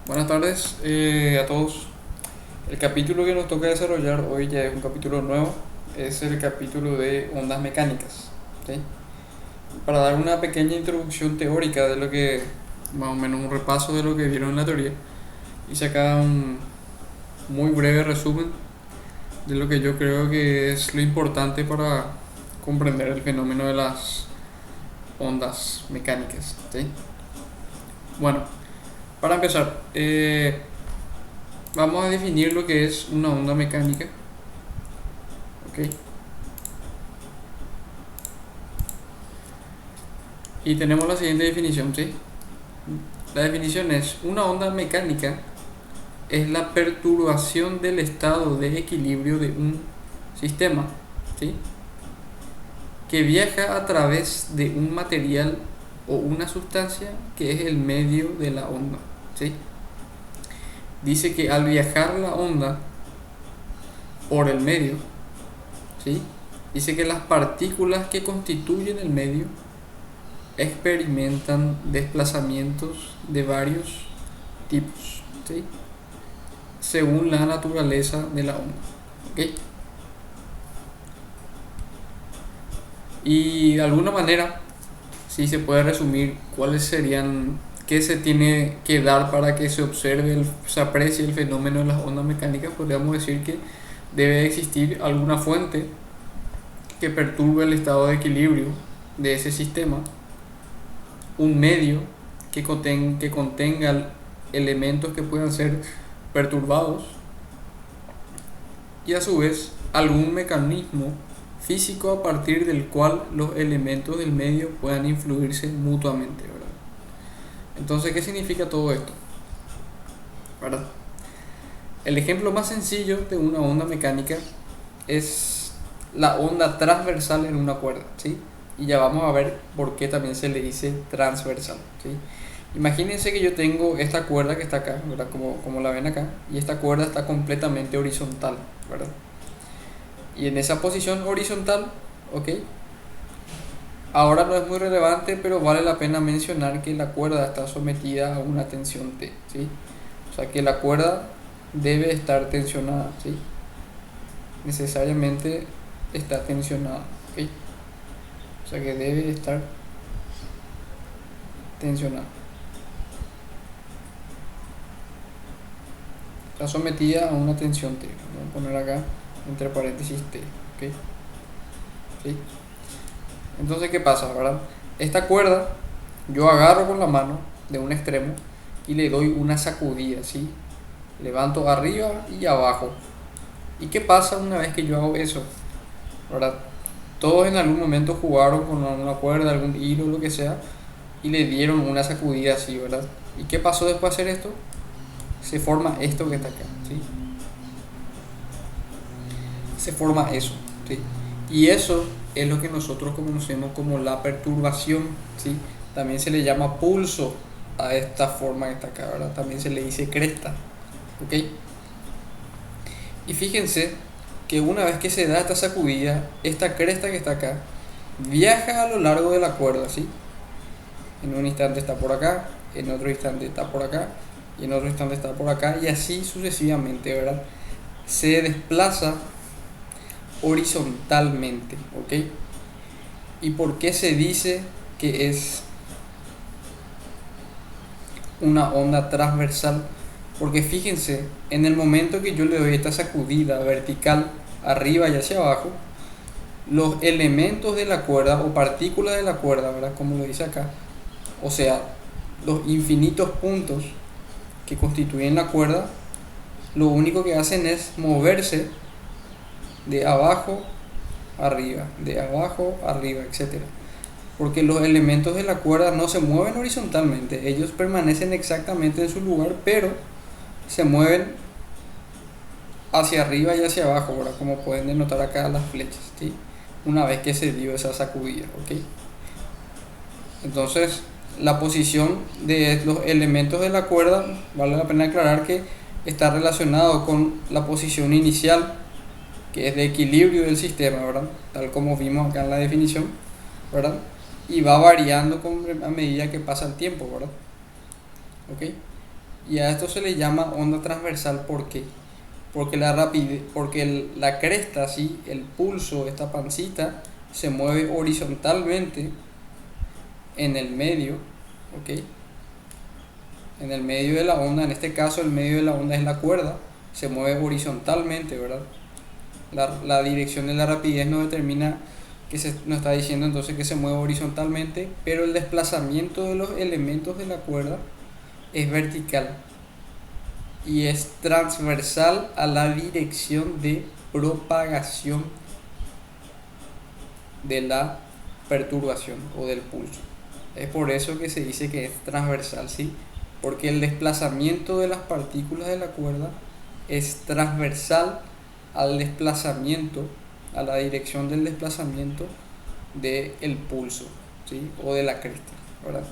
Buenas tardes a todos. El capítulo que nos toca desarrollar hoy ya es un capítulo nuevo, es el capítulo de ondas mecánicas. ¿Sí? Para dar una pequeña introducción teórica de lo que, más o menos un repaso de lo que vieron en la teoría, hice acá un muy breve resumen de lo que yo creo que es lo importante para comprender el fenómeno de las ondas mecánicas. ¿Sí? Bueno, para empezar, vamos a definir lo que es una onda mecánica. ¿Ok? Y tenemos la siguiente definición, ¿sí? La definición es: una onda mecánica es la perturbación del estado de equilibrio de un sistema, ¿sí? Que viaja a través de un material o una sustancia que es el medio de la onda, ¿sí? Dice que al viajar la onda por el medio, ¿sí? Dice que las partículas que constituyen el medio experimentan desplazamientos de varios tipos, ¿sí? Según la naturaleza de la onda. ¿Ok? Y de alguna manera, si se puede resumir cuáles serían, qué se tiene que dar para que se observe, se aprecie el fenómeno de las ondas mecánicas, podríamos decir que debe existir alguna fuente que perturbe el estado de equilibrio de ese sistema, un medio que contenga elementos que puedan ser perturbados y a su vez algún mecanismo físico a partir del cual los elementos del medio puedan influirse mutuamente, ¿verdad? Entonces, ¿qué significa todo esto? ¿Verdad? El ejemplo más sencillo de una onda mecánica es la onda transversal en una cuerda, ¿sí? Y ya vamos a ver por qué también se le dice transversal, ¿sí? Imagínense que yo tengo esta cuerda que está acá, ¿verdad? Como la ven acá, y esta cuerda está completamente horizontal, ¿verdad? Y en esa posición horizontal, ¿ok? Ahora no es muy relevante, pero vale la pena mencionar que la cuerda está sometida a una tensión T, ¿sí? O sea que la cuerda debe estar tensionada, ¿sí? Necesariamente está tensionada, ¿ok? O sea que debe estar tensionada. Está sometida a una tensión T. Voy a poner acá entre paréntesis T, ¿ok? ¿Sí? Entonces, ¿qué pasa, verdad? Esta cuerda yo agarro con la mano de un extremo y le doy una sacudida, ¿sí? Levanto arriba y abajo. ¿Y qué pasa una vez que yo hago eso? ¿Verdad? Todos en algún momento jugaron con una cuerda, algún hilo, lo que sea, y le dieron una sacudida así, ¿verdad? ¿Y qué pasó después de hacer esto? Se forma esto que está acá, ¿sí? Se forma eso, ¿sí? Y eso es lo que nosotros conocemos como la perturbación, ¿sí? También se le llama pulso a esta forma que está acá, ¿verdad? También se le dice cresta, ¿ok? Y fíjense que una vez que se da esta sacudida, esta cresta que está acá viaja a lo largo de la cuerda, ¿sí? En un instante está por acá, en otro instante está por acá, y en otro instante está por acá, y así sucesivamente, ¿verdad? Se desplaza horizontalmente, ¿ok? ¿Y por qué se dice que es una onda transversal? Porque fíjense, en el momento que yo le doy esta sacudida vertical arriba y hacia abajo, los elementos de la cuerda o partículas de la cuerda, ¿verdad? Como lo dice acá, o sea, los infinitos puntos que constituyen la cuerda, lo único que hacen es moverse de abajo arriba, de abajo arriba, etcétera. Porque los elementos de la cuerda no se mueven horizontalmente, ellos permanecen exactamente en su lugar, pero se mueven hacia arriba y hacia abajo, ¿verdad? Como pueden denotar acá las flechas, ¿sí? Una vez que se dio esa sacudida, ¿ok? Entonces, la posición de los elementos de la cuerda, vale la pena aclarar que está relacionado con la posición inicial, que es de equilibrio del sistema, ¿verdad? Tal como vimos acá en la definición, ¿verdad? Y va variando a medida que pasa el tiempo, ¿verdad? ¿Ok? Y a esto se le llama onda transversal. ¿Por qué? Porque la rapidez, porque la cresta, ¿sí? El pulso, esta pancita, se mueve horizontalmente en el medio, ¿ok? En el medio de la onda, en este caso el medio de la onda es la cuerda, se mueve horizontalmente, ¿verdad? La dirección de la rapidez nos determina nos está diciendo entonces que se mueve horizontalmente, pero el desplazamiento de los elementos de la cuerda es vertical y es transversal a la dirección de propagación de la perturbación o del pulso. Es por eso que se dice que es transversal, ¿sí? Porque el desplazamiento de las partículas de la cuerda es transversal al desplazamiento, a la dirección del desplazamiento del pulso, ¿sí? O de la cresta, ¿verdad?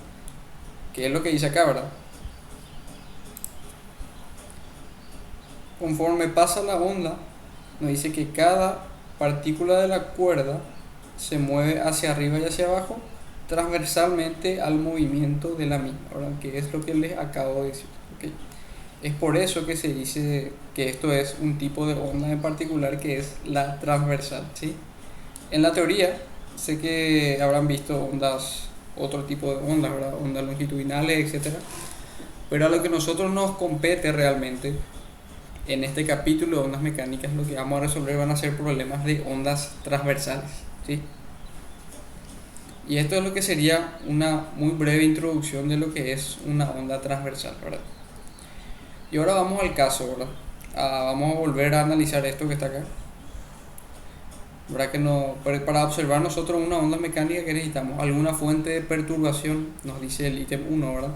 ¿Qué es lo que dice acá, verdad? Conforme pasa la onda, nos dice que cada partícula de la cuerda se mueve hacia arriba y hacia abajo transversalmente al movimiento de la misma, ¿verdad? Que es lo que les acabo de decir, ¿okay? Es por eso que se dice que esto es un tipo de onda en particular que es la transversal, ¿sí? En la teoría, sé que habrán visto ondas, otro tipo de ondas, ¿verdad? Ondas longitudinales, etcétera. Pero a lo que nosotros nos compete realmente en este capítulo de ondas mecánicas, lo que vamos a resolver van a ser problemas de ondas transversales, ¿sí? Y esto es lo que sería una muy breve introducción de lo que es una onda transversal, ¿verdad? Y ahora vamos al caso, ¿verdad? Vamos a volver a analizar esto que está acá. ¿Verdad que no? Para observar nosotros una onda mecánica, que necesitamos alguna fuente de perturbación, nos dice el ítem 1, ¿verdad?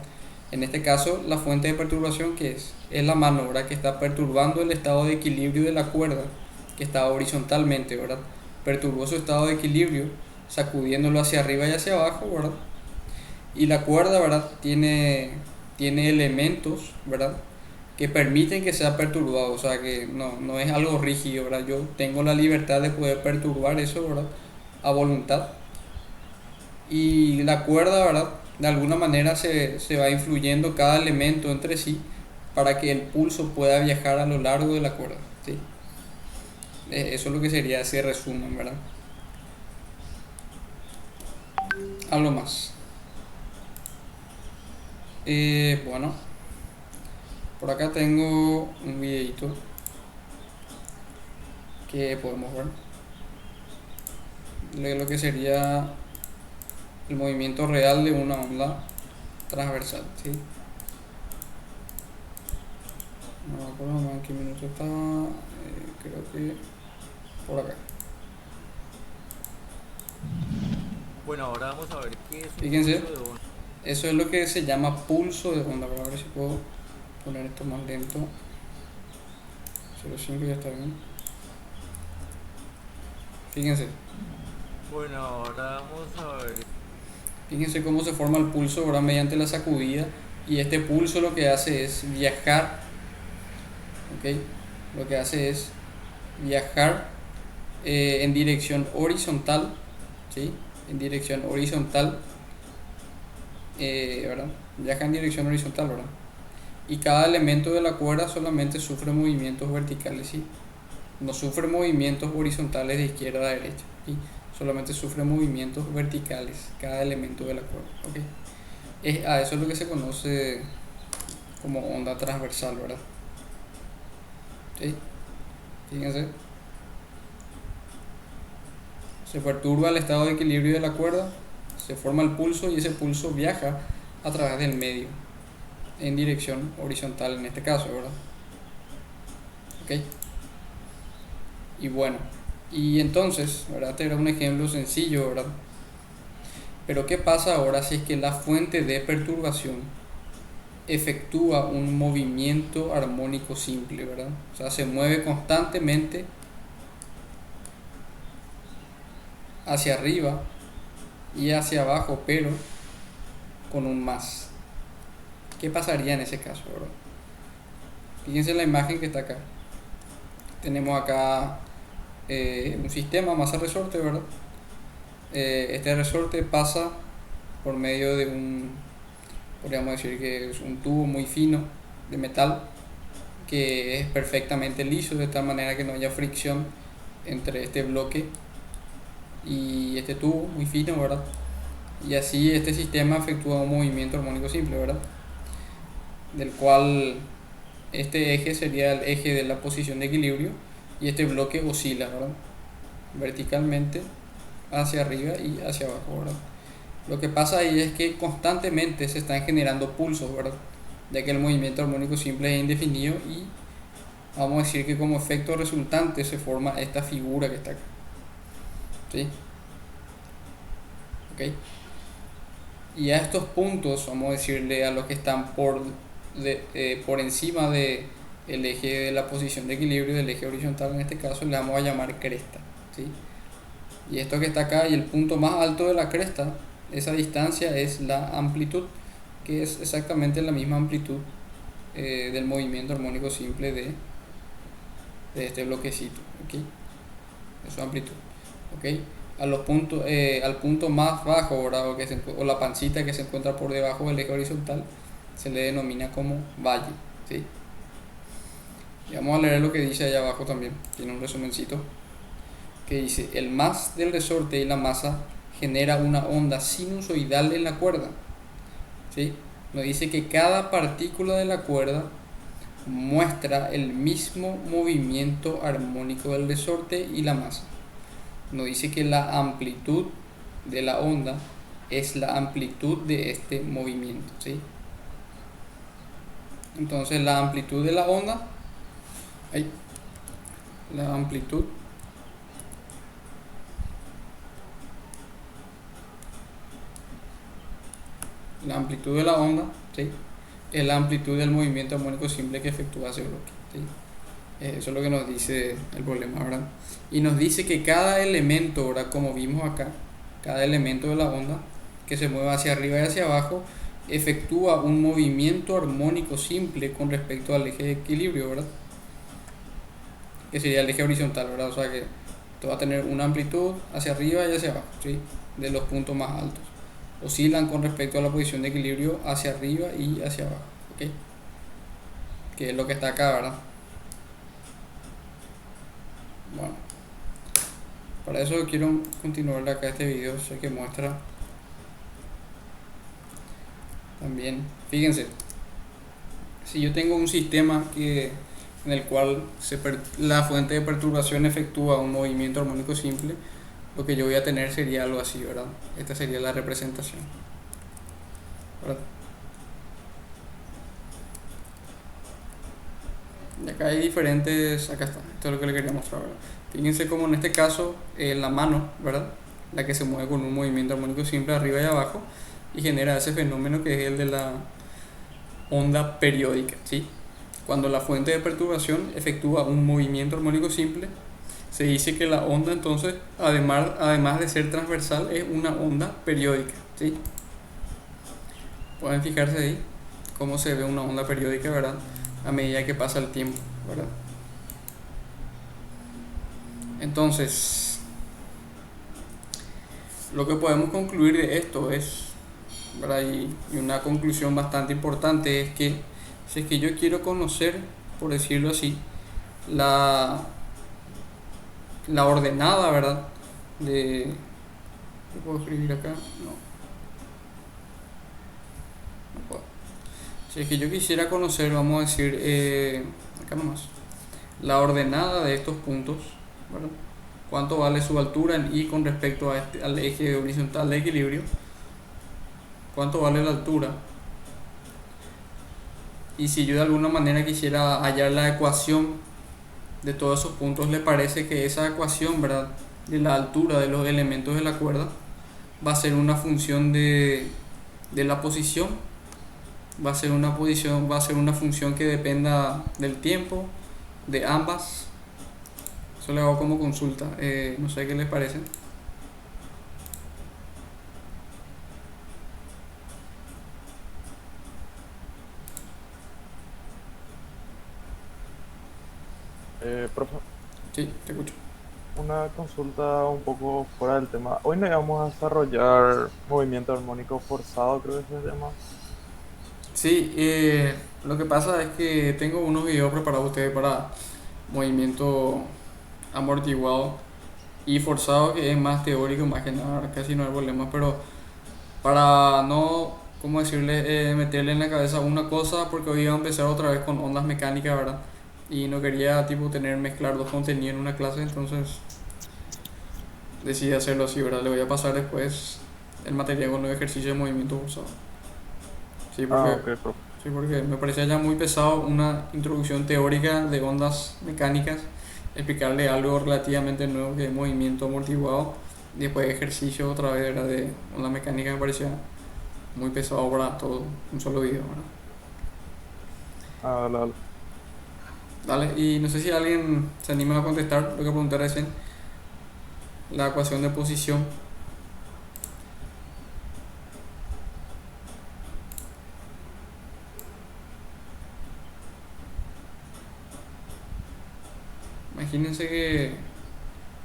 En este caso, la fuente de perturbación, que es la mano, ¿verdad? Que está perturbando el estado de equilibrio de la cuerda, que está horizontalmente, ¿verdad? Perturbó su estado de equilibrio, sacudiéndolo hacia arriba y hacia abajo, ¿verdad? Y la cuerda, ¿verdad? Tiene elementos, ¿verdad? Que permiten que sea perturbado, o sea que no es algo rígido, ¿verdad? Yo tengo la libertad de poder perturbar eso, ¿verdad? A voluntad. Y la cuerda, ¿verdad? De alguna manera se va influyendo cada elemento entre sí para que el pulso pueda viajar a lo largo de la cuerda, ¿sí? Eso es lo que sería ese resumen, ¿verdad? Algo más. Bueno, por acá tengo un videito que podemos ver de lo que sería el movimiento real de una onda transversal, ¿sí? No me acuerdo más en qué minuto está, creo que por acá. Bueno, ahora vamos a ver qué es un Fíjense, pulso de onda. eso es lo que se llama pulso de onda. Voy a ver si puedo poner esto más lento. 0,5 ya está bien. Fíjense, Bueno, ahora vamos a ver. fíjense cómo se forma el pulso ahora mediante la sacudida. Y este pulso lo que hace es viajar, ¿ok? Lo que hace es viajar en dirección horizontal, ¿sí? En dirección horizontal, ¿verdad? Viaja en dirección horizontal, ¿verdad? Y cada elemento de la cuerda solamente sufre movimientos verticales, ¿sí? No sufre movimientos horizontales de izquierda a derecha, ¿sí? Solamente sufre movimientos verticales cada elemento de la cuerda, ¿ok? A eso es lo que se conoce como onda transversal, ¿verdad? ¿Sí? Fíjense, se perturba el estado de equilibrio de la cuerda, se forma el pulso y ese pulso viaja a través del medio en dirección horizontal en este caso, ¿verdad? ¿Ok? Y bueno, y entonces, ¿verdad? Este era un ejemplo sencillo, ¿verdad? Pero ¿qué pasa ahora si es que la fuente de perturbación efectúa un movimiento armónico simple, ¿verdad? O sea, se mueve constantemente hacia arriba y hacia abajo, pero con un más. ¿Qué pasaría en ese caso, verdad? Fíjense la imagen que está acá. Tenemos acá un sistema masa resorte, ¿verdad? Este resorte pasa por medio de podríamos decir que es un tubo muy fino, de metal que es perfectamente liso, de tal manera que no haya fricción entre este bloque y este tubo muy fino, ¿verdad? Y así este sistema efectúa un movimiento armónico simple, ¿verdad? Del cual este eje sería el eje de la posición de equilibrio y este bloque oscila, ¿verdad? Verticalmente hacia arriba y hacia abajo, ¿verdad? Lo que pasa ahí es que constantemente se están generando pulsos, ¿verdad? Ya que el movimiento armónico simple es indefinido y vamos a decir que como efecto resultante se forma esta figura que está acá. ¿Sí? ¿Ok? Y a estos puntos, vamos a decirle a los que están por encima de el eje de la posición de equilibrio, del eje horizontal en este caso, le vamos a llamar cresta. ¿Sí? Y esto que está acá y el punto más alto de la cresta, esa distancia es la amplitud, que es exactamente la misma amplitud del movimiento armónico simple de este bloquecito. ¿Okay? De su amplitud. ¿Okay? A los puntos, al punto más bajo, ¿verdad? O la pancita que se encuentra por debajo del eje horizontal se le denomina como valle. ¿Sí? Y vamos a leer lo que dice allá abajo también, tiene un resumencito que dice: el mas del resorte y la masa genera una onda sinusoidal en la cuerda. ¿Sí? Nos dice que cada partícula de la cuerda muestra el mismo movimiento armónico del resorte y la masa. Nos dice que la amplitud de la onda es la amplitud de este movimiento. ¿Sí? Entonces la amplitud de la onda, la amplitud de la onda, ¿sí? Es la amplitud del movimiento armónico simple que efectúa ese bloque. ¿Sí? Eso es lo que nos dice el problema, ¿verdad? Y nos dice que cada elemento, ¿verdad? Como vimos acá, cada elemento de la onda que se mueve hacia arriba y hacia abajo efectúa un movimiento armónico simple con respecto al eje de equilibrio, ¿verdad? Que sería el eje horizontal, ¿verdad? O sea que esto va a tener una amplitud hacia arriba y hacia abajo, ¿sí? De los puntos más altos. Oscilan con respecto a la posición de equilibrio hacia arriba y hacia abajo, ¿ok? Que es lo que está acá, ¿verdad? Bueno, para eso quiero continuar acá este video, sé que muestra también, fíjense, si yo tengo un sistema en el cual la fuente de perturbación efectúa un movimiento armónico simple, lo que yo voy a tener sería algo así, ¿verdad? Esta sería la representación, ¿verdad? Y acá hay diferentes, acá está, esto es lo que le quería mostrar, ¿verdad? Fíjense como en este caso la mano, ¿verdad? La que se mueve con un movimiento armónico simple arriba y abajo y genera ese fenómeno que es el de la onda periódica, ¿sí? Cuando la fuente de perturbación efectúa un movimiento armónico simple, se dice que la onda entonces, además de ser transversal, es una onda periódica, ¿sí? Pueden fijarse ahí cómo se ve una onda periódica, ¿verdad? A medida que pasa el tiempo, ¿verdad? Entonces, lo que podemos concluir de esto es, ¿verdad? Y una conclusión bastante importante es que si es que yo quiero conocer, por decirlo así, la ordenada, ¿verdad? ¿Qué puedo escribir acá? No puedo. Si es que yo quisiera conocer, vamos a decir, acá nomás, la ordenada de estos puntos, ¿verdad? Cuánto vale su altura en y con respecto al eje horizontal de equilibrio, cuánto vale la altura, y si yo de alguna manera quisiera hallar la ecuación de todos esos puntos, le parece que esa ecuación, ¿verdad?, de la altura de los elementos de la cuerda va a ser una función de la posición, va a ser una función que dependa del tiempo de ambas. Eso le hago como consulta, no sé qué les parece. Profe, Sí, te escucho. una consulta un poco fuera del tema. Hoy no íbamos a desarrollar movimiento armónico forzado, creo que se llama. Sí, lo que pasa es que tengo unos videos preparados ustedes para movimiento amortiguado y forzado, que es más teórico, más que nada, casi no hay problemas, pero para no, ¿cómo decirle? Meterle en la cabeza una cosa, porque hoy iba a empezar otra vez con ondas mecánicas, ¿verdad? Y no quería tipo tener mezclar dos contenidos en una clase, entonces decidí hacerlo así, ¿verdad? Le voy a pasar después el material con los ejercicios de movimiento forzado. Sí, Ah, porque, ok, profe. sí, porque me parecía ya muy pesado una introducción teórica de ondas mecánicas, explicarle algo relativamente nuevo que es movimiento amortiguado, y después ejercicio otra vez era de ondas mecánicas. Me parecía muy pesado para todo un solo video, ¿verdad? Ah, dale, dale. Dale, y no sé si alguien se anima a contestar lo que pregunté recién, la ecuación de posición. Imagínense que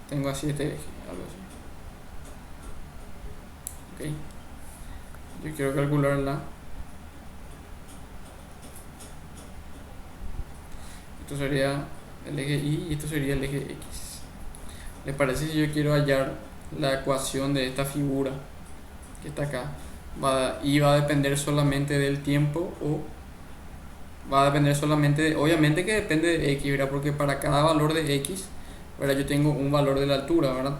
tengo así este eje, algo así. Ok, yo quiero calcularla. Esto sería el eje Y y esto sería el eje X. ¿Les parece si yo quiero hallar la ecuación de esta figura que está acá? Y va a depender solamente del tiempo, o va a depender solamente obviamente que depende de X, ¿verdad? Porque para cada valor de X, ¿verdad? Yo tengo un valor de la altura, ¿verdad?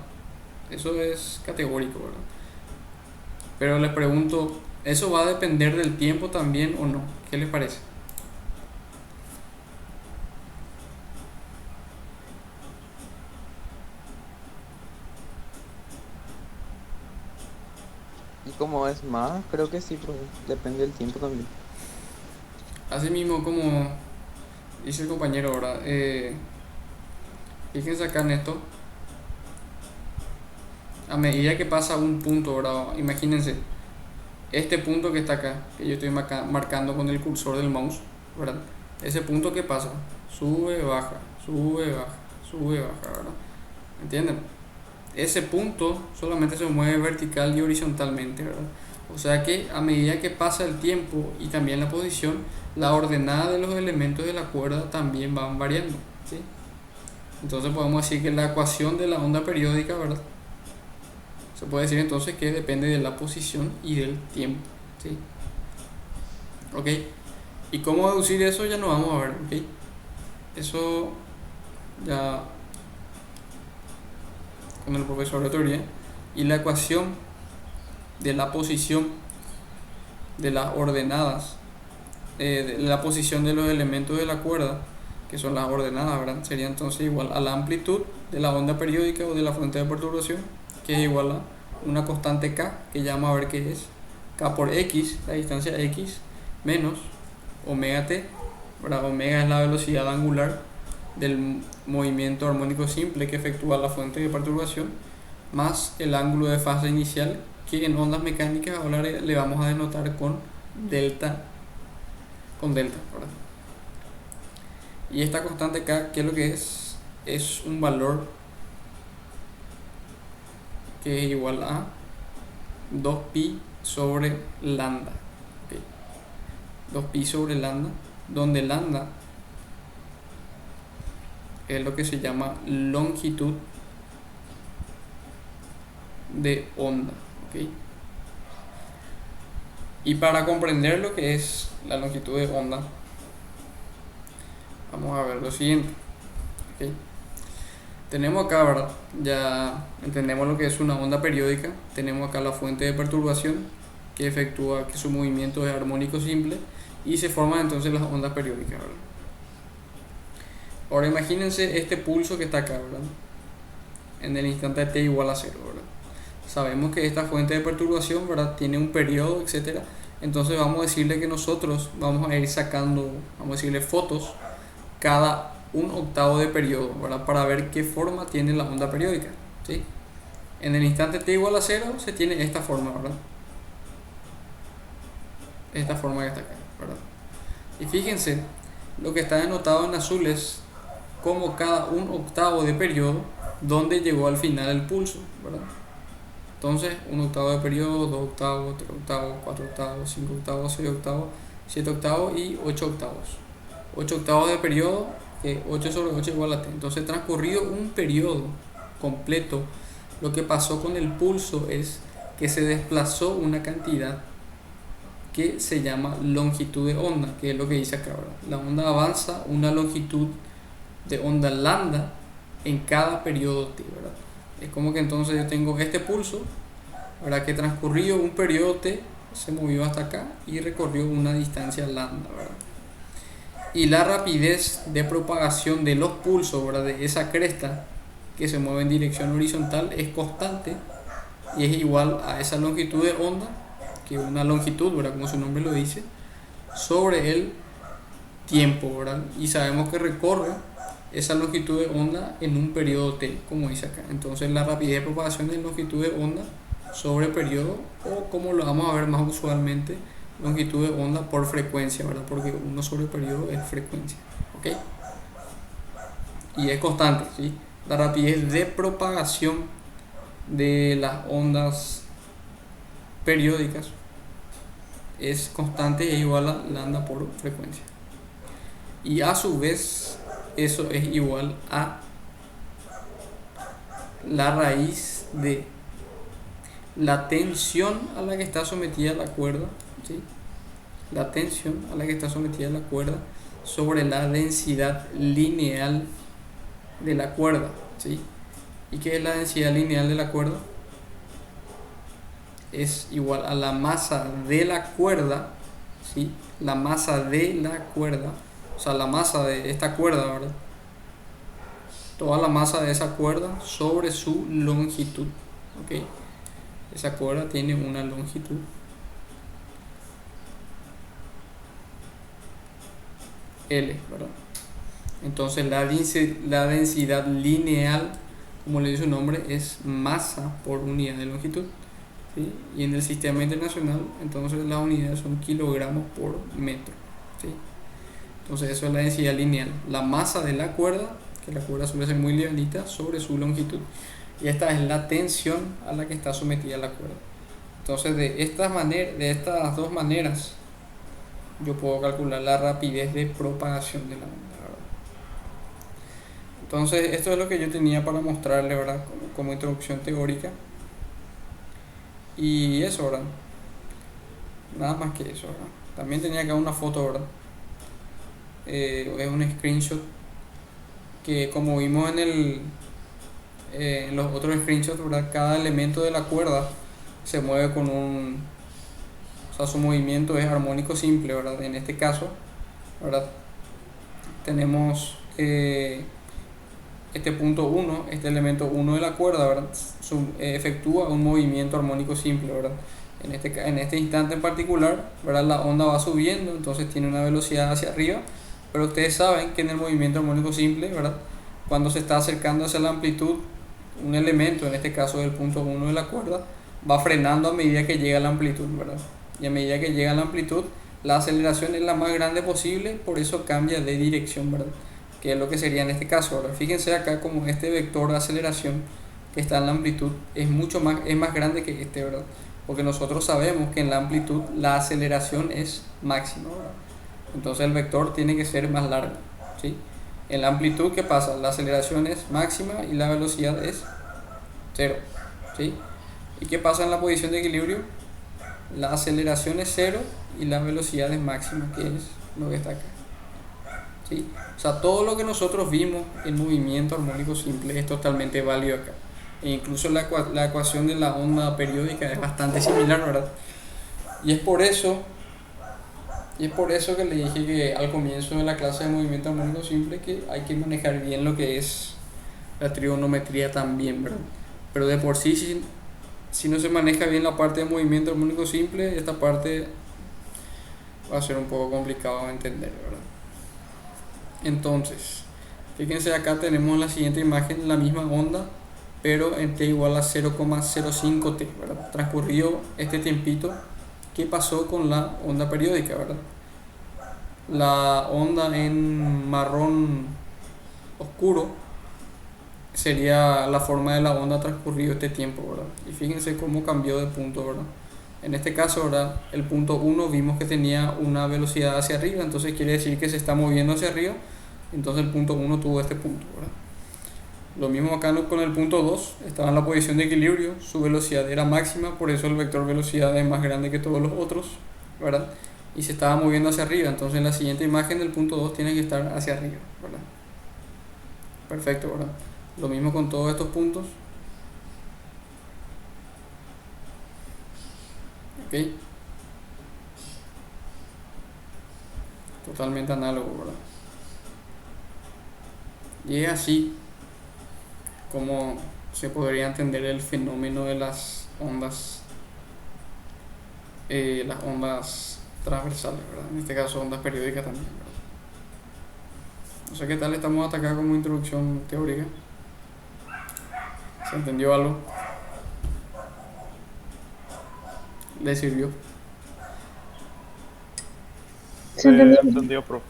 Eso es categórico, ¿verdad? Pero les pregunto, ¿eso va a depender del tiempo también o no? ¿Qué les parece? Y como es más, creo que sí, profe. Depende del tiempo también. Así mismo como dice el compañero ahora, fíjense acá en esto, a medida que pasa un punto, ¿verdad? Imagínense, este punto que está acá, que yo estoy marcando con el cursor del mouse, ¿verdad? Ese punto que pasa, sube, baja, sube, baja, sube, baja, ¿verdad? ¿Entienden? Ese punto solamente se mueve vertical y horizontalmente, ¿verdad? O sea que a medida que pasa el tiempo y también la posición, la ordenada de los elementos de la cuerda también van variando, ¿sí? Entonces podemos decir que la ecuación de la onda periódica, ¿verdad? Se puede decir entonces que depende de la posición y del tiempo, ¿sí? ¿Ok? ¿Y cómo deducir eso? Ya no vamos a ver, ¿ok? Eso ya con el profesor de teoría. Y la ecuación de la posición de las ordenadas, de la posición de los elementos de la cuerda, que son las ordenadas, ¿verdad? Sería entonces igual a la amplitud de la onda periódica o de la fuente de perturbación, que es igual a una constante K, que ya vamos a ver qué es, K por X, la distancia X, menos omega T, ¿verdad? Omega es la velocidad angular del movimiento armónico simple que efectúa la fuente de perturbación, más el ángulo de fase inicial, que en ondas mecánicas ahora le vamos a denotar con delta, ¿verdad? Y esta constante K, ¿qué es lo que es? Es un valor que es igual a 2pi sobre lambda, ¿okay? 2pi sobre lambda, donde lambda es lo que se llama longitud de onda, ¿ok? Y para comprender lo que es la longitud de onda, vamos a ver lo siguiente, ¿ok? Tenemos acá, ¿verdad? Ya entendemos lo que es una onda periódica. Tenemos acá la fuente de perturbación que efectúa que su movimiento es armónico simple y se forman entonces las ondas periódicas, ¿verdad? Ahora imagínense este pulso que está acá, ¿verdad? En el instante t igual a 0, ¿verdad? Sabemos que esta fuente de perturbación, ¿verdad?, tiene un periodo, etcétera. Entonces vamos a decirle que nosotros vamos a ir sacando, vamos a decirle fotos cada un octavo de periodo, ¿verdad?, para ver qué forma tiene la onda periódica, ¿sí? En el instante t igual a 0 se tiene esta forma, ¿verdad? Esta forma que está acá, ¿verdad? Y fíjense, lo que está denotado en azul es como cada un octavo de periodo donde llegó al final el pulso, ¿verdad? Entonces, un octavo de periodo, 2 octavos, 3 octavos, 4 octavos, 5 octavos, 6 octavos, 7 octavos y 8 octavos. 8 octavos de periodo, 8 sobre 8 igual a t. Entonces, transcurrido un periodo completo, lo que pasó con el pulso es que se desplazó una cantidad que se llama longitud de onda, que es lo que dice acá, ¿verdad? La onda avanza una longitud de onda lambda en cada periodo t, ¿verdad? Es como que entonces yo tengo este pulso, ¿verdad? Que transcurrido un periodo t se movió hasta acá y recorrió una distancia lambda, ¿verdad? Y la rapidez de propagación de los pulsos, ¿verdad? De esa cresta que se mueve en dirección horizontal es constante y es igual a esa longitud de onda, que es una longitud, ¿verdad? Como su nombre lo dice, sobre el tiempo, ¿verdad? Y sabemos que recorre esa longitud de onda en un periodo t, como dice acá. Entonces la rapidez de propagación de longitud de onda sobre periodo, o como lo vamos a ver más usualmente, longitud de onda por frecuencia, ¿verdad? Porque 1 sobre periodo es frecuencia, ¿ok? Y es constante, ¿sí? La rapidez de propagación de las ondas periódicas es constante e igual a lambda por frecuencia. Y a su vez, eso es igual a la raíz de la tensión a la que está sometida la cuerda, ¿sí? La tensión a la que está sometida la cuerda sobre la densidad lineal de la cuerda, ¿sí? ¿Y qué es la densidad lineal de la cuerda? Es igual a la masa de la cuerda, ¿sí? La masa de la cuerda, o sea, la masa de esta cuerda, ¿verdad? Toda la masa de esa cuerda sobre su longitud, ¿ok? Esa cuerda tiene una longitud L, ¿verdad? Entonces la densidad lineal, como le dice su nombre, es masa por unidad de longitud, ¿sí? Y en el sistema internacional, entonces las unidades son kilogramos por metro, ¿sí? Entonces eso es la densidad lineal, la masa de la cuerda, que la cuerda suele ser muy livianita, sobre su longitud. Y esta es la tensión a la que está sometida la cuerda. Entonces de estas dos maneras yo puedo calcular la rapidez de propagación de la onda, ¿verdad? Entonces esto es lo que yo tenía para mostrarle, ¿verdad? Como introducción teórica. Y eso, ¿verdad? Nada más que eso, ¿verdad? También tenía acá una foto, ¿verdad? Es un screenshot que, como vimos en los otros screenshots, ¿verdad? Cada elemento de la cuerda se mueve con o sea, su movimiento es armónico simple, ¿verdad? En este caso, ¿verdad? Tenemos este punto 1, este elemento 1 de la cuerda, ¿verdad? Efectúa un movimiento armónico simple, ¿verdad? En este instante en particular, ¿verdad? La onda va subiendo, entonces tiene una velocidad hacia arriba, pero ustedes saben que en el movimiento armónico simple, ¿verdad? Cuando se está acercando hacia la amplitud, un elemento, en este caso del punto 1 de la cuerda, va frenando a medida que llega a la amplitud, ¿verdad? Y a medida que llega a la amplitud, la aceleración es la más grande posible, por eso cambia de dirección, ¿verdad? Que es lo que sería en este caso, ¿verdad? Fíjense acá como este vector de aceleración que está en la amplitud es más grande que este, ¿verdad? Porque nosotros sabemos que en la amplitud la aceleración es máxima, ¿verdad? Entonces el vector tiene que ser más largo, ¿sí? En la amplitud, ¿qué pasa? La aceleración es máxima y la velocidad es 0, ¿sí? ¿Y qué pasa en la posición de equilibrio? La aceleración es 0 y la velocidad es máxima, que es lo que está acá, ¿sí? O sea, todo lo que nosotros vimos en movimiento armónico simple es totalmente válido acá. E incluso la ecuación de la onda periódica es bastante similar, ¿verdad? Y es por eso que le dije que al comienzo de la clase de movimiento armónico simple que hay que manejar bien lo que es la trigonometría también, ¿verdad? Pero de por sí, si no se maneja bien la parte de movimiento armónico simple, esta parte va a ser un poco complicado de entender, ¿verdad? Entonces, fíjense, acá tenemos en la siguiente imagen la misma onda, pero en t igual a 0,05t, ¿verdad? Transcurrió este tiempito. ¿Qué pasó con la onda periódica, verdad? La onda en marrón oscuro sería la forma de la onda transcurrido este tiempo, ¿verdad? Y fíjense cómo cambió de punto, ¿verdad? En este caso, ¿verdad? El punto 1 vimos que tenía una velocidad hacia arriba, entonces quiere decir que se está moviendo hacia arriba, entonces el punto 1 tuvo este punto, ¿verdad? Lo mismo acá con el punto 2, estaba en la posición de equilibrio, su velocidad era máxima, por eso el vector velocidad es más grande que todos los otros, ¿verdad? Y se estaba moviendo hacia arriba, entonces en la siguiente imagen del punto 2 tiene que estar hacia arriba, ¿verdad? Perfecto, ¿verdad? Lo mismo con todos estos puntos. Ok. Totalmente análogo, ¿verdad? Y es así como se podría entender el fenómeno de las ondas transversales, ¿verdad? En este caso ondas periódicas también, ¿verdad? No sé qué tal estamos hasta acá como introducción teórica. ¿Se entendió algo? ¿Le sirvió? Se entendió, profe.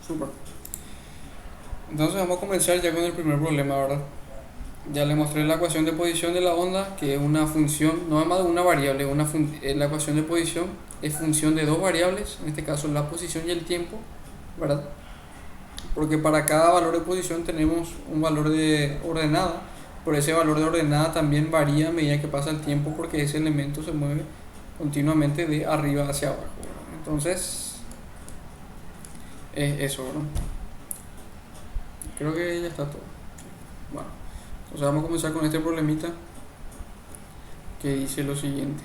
Super. Entonces vamos a comenzar ya con el primer problema, ¿verdad? Ya le mostré la ecuación de posición de la onda, que es una función, no es más de una variable, la ecuación de posición es función de dos variables, en este caso la posición y el tiempo, ¿verdad? Porque para cada valor de posición tenemos un valor de ordenada, pero ese valor de ordenada también varía a medida que pasa el tiempo porque ese elemento se mueve continuamente de arriba hacia abajo, ¿verdad? Entonces, es eso, ¿verdad? Creo que ya está todo. Bueno, entonces vamos a comenzar con este problemita que dice lo siguiente.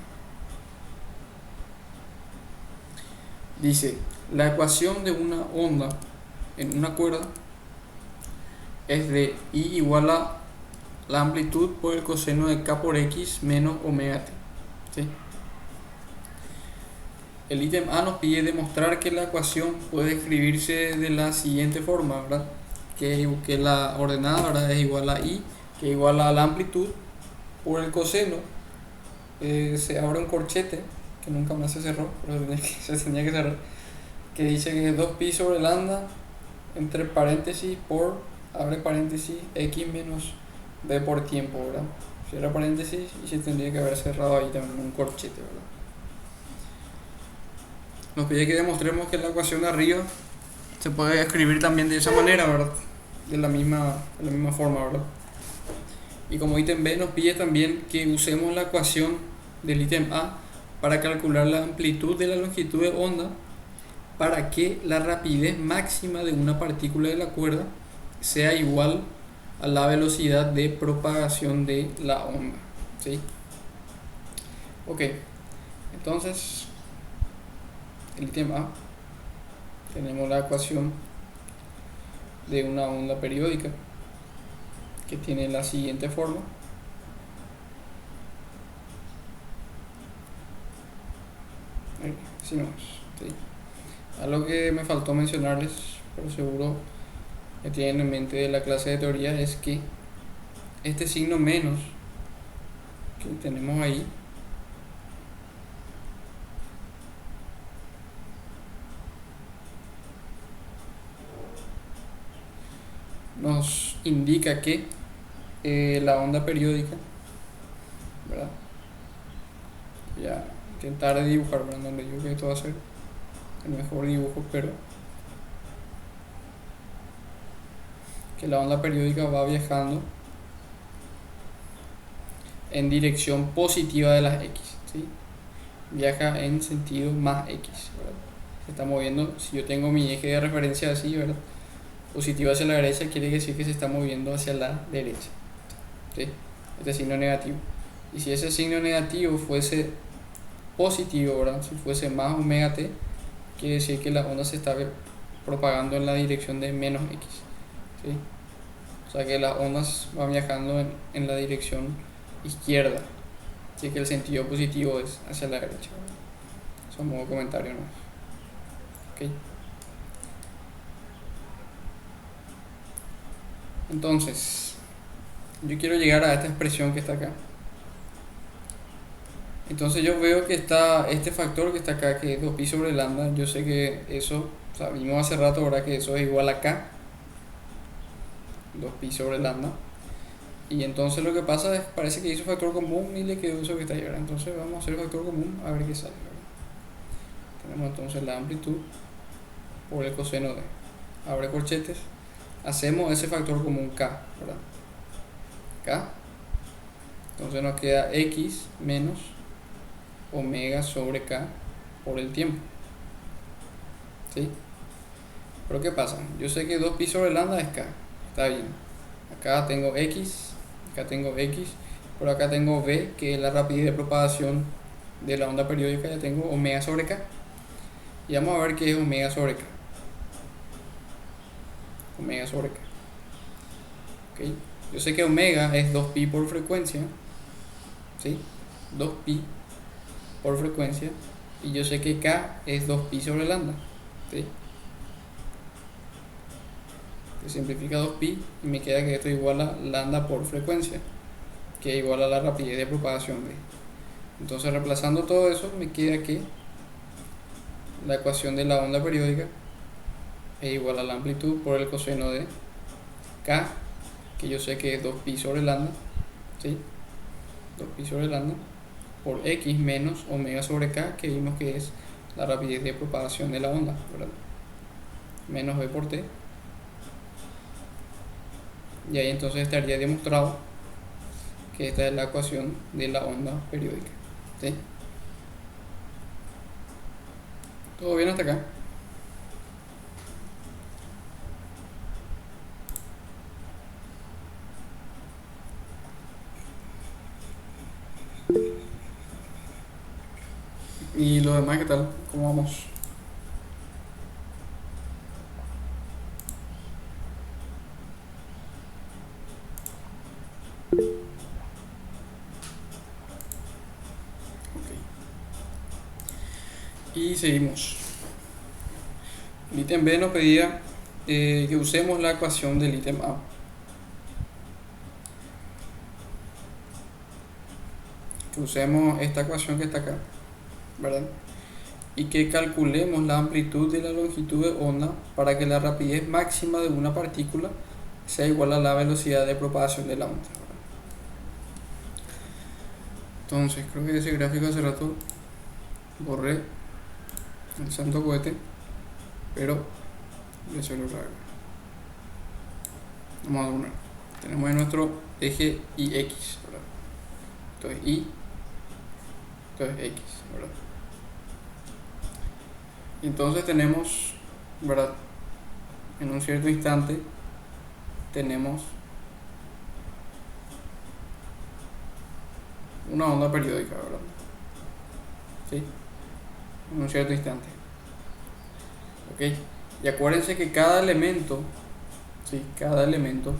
Dice, la ecuación de una onda en una cuerda es de I igual a la amplitud por el coseno de K por X menos omega t. ¿Sí? El ítem A nos pide demostrar que la ecuación puede escribirse de la siguiente forma, ¿verdad? Que la ordenada, ¿verdad?, es igual a I, que es igual a la amplitud por el coseno. Se abre un corchete, que nunca más se cerró, pero se tenía que cerrar, que dice que 2pi sobre lambda entre paréntesis por, abre paréntesis, x menos b por tiempo, ¿verdad? Cierra paréntesis y se tendría que haber cerrado ahí también un corchete, ¿verdad? Nos pide que demostremos que la ecuación de arriba se puede escribir también de esa manera, ¿verdad? De la misma forma, ¿verdad? Y como ítem B nos pide también que usemos la ecuación del ítem A para calcular la amplitud de la longitud de onda para que la rapidez máxima de una partícula de la cuerda sea igual a la velocidad de propagación de la onda, ¿sí? Ok, entonces el ítem A, tenemos la ecuación de una onda periódica que tiene la siguiente forma. Así nomás, ¿sí? Algo que me faltó mencionarles, pero seguro que tienen en mente de la clase de teoría, es que este signo menos que tenemos ahí nos indica que la onda periódica, ¿verdad? Ya intentar dibujar, ¿verdad? Donde yo creo que esto va a ser el mejor dibujo, pero que la onda periódica va viajando en dirección positiva de las x, ¿sí? Viaja en sentido más x, ¿verdad? Se está moviendo, si yo tengo mi eje de referencia así, ¿verdad?, positivo hacia la derecha, quiere decir que se está moviendo hacia la derecha, ¿sí? Este signo negativo. Y si ese signo negativo fuese positivo, ¿verdad?, si fuese más omega t, quiere decir que la onda se está propagando en la dirección de menos x, ¿sí? O sea que las ondas van viajando en la dirección izquierda, así que el sentido positivo es hacia la derecha, ¿verdad? Eso es modo comentario, ¿no? Okay. Entonces, yo quiero llegar a esta expresión que está acá. Entonces yo veo que está este factor que está acá, que es 2pi sobre lambda. Yo sé que eso, o sea, vimos hace rato, ¿verdad?, que eso es igual a k, 2pi sobre lambda. Y entonces lo que pasa es, parece que hizo factor común y le quedó eso que está ahí, ¿verdad? Entonces vamos a hacer factor común a ver qué sale, ¿verdad? Tenemos entonces la amplitud por el coseno de, abre corchetes, hacemos ese factor común K, ¿verdad? K, entonces nos queda X menos omega sobre K por el tiempo, ¿sí? Pero ¿qué pasa? Yo sé que 2pi sobre lambda es K, está bien. Acá tengo X, pero acá tengo V, que es la rapidez de propagación de la onda periódica, ya tengo omega sobre K. Y vamos a ver qué es omega sobre K. Omega sobre K. ¿Okay? Yo sé que omega es 2pi por frecuencia, ¿sí? 2pi por frecuencia, y yo sé que K es 2pi sobre lambda, ¿sí? Se simplifica 2pi y me queda que esto es igual a lambda por frecuencia, que es igual a la rapidez de propagación de. Entonces, reemplazando todo eso, me queda que la ecuación de la onda periódica es igual a la amplitud por el coseno de K, que yo sé que es 2pi sobre lambda, ¿sí? 2pi sobre lambda por X menos omega sobre K, que vimos que es la rapidez de propagación de la onda, ¿verdad? Menos V por T. Y ahí entonces estaría demostrado que esta es la ecuación de la onda periódica, ¿sí? ¿Todo bien hasta acá? ¿Y lo demás qué tal? ¿Cómo vamos? Y seguimos. El ítem B nos pedía que usemos la ecuación del ítem A. Que usemos esta ecuación que está acá, ¿verdad? Y que calculemos la amplitud de la longitud de onda para que la rapidez máxima de una partícula sea igual a la velocidad de propagación de la onda, ¿verdad? Entonces, creo que ese gráfico hace rato borré el santo cohete, pero voy a hacerlo raro. Vamos a poner, tenemos en nuestro eje IX, ¿verdad? Entonces Y, entonces X, ¿verdad? Y entonces tenemos, ¿verdad? En un cierto instante tenemos una onda periódica, ¿verdad? ¿Sí? En un cierto instante. ¿Ok? Y acuérdense que cada elemento, ¿sí? Cada elemento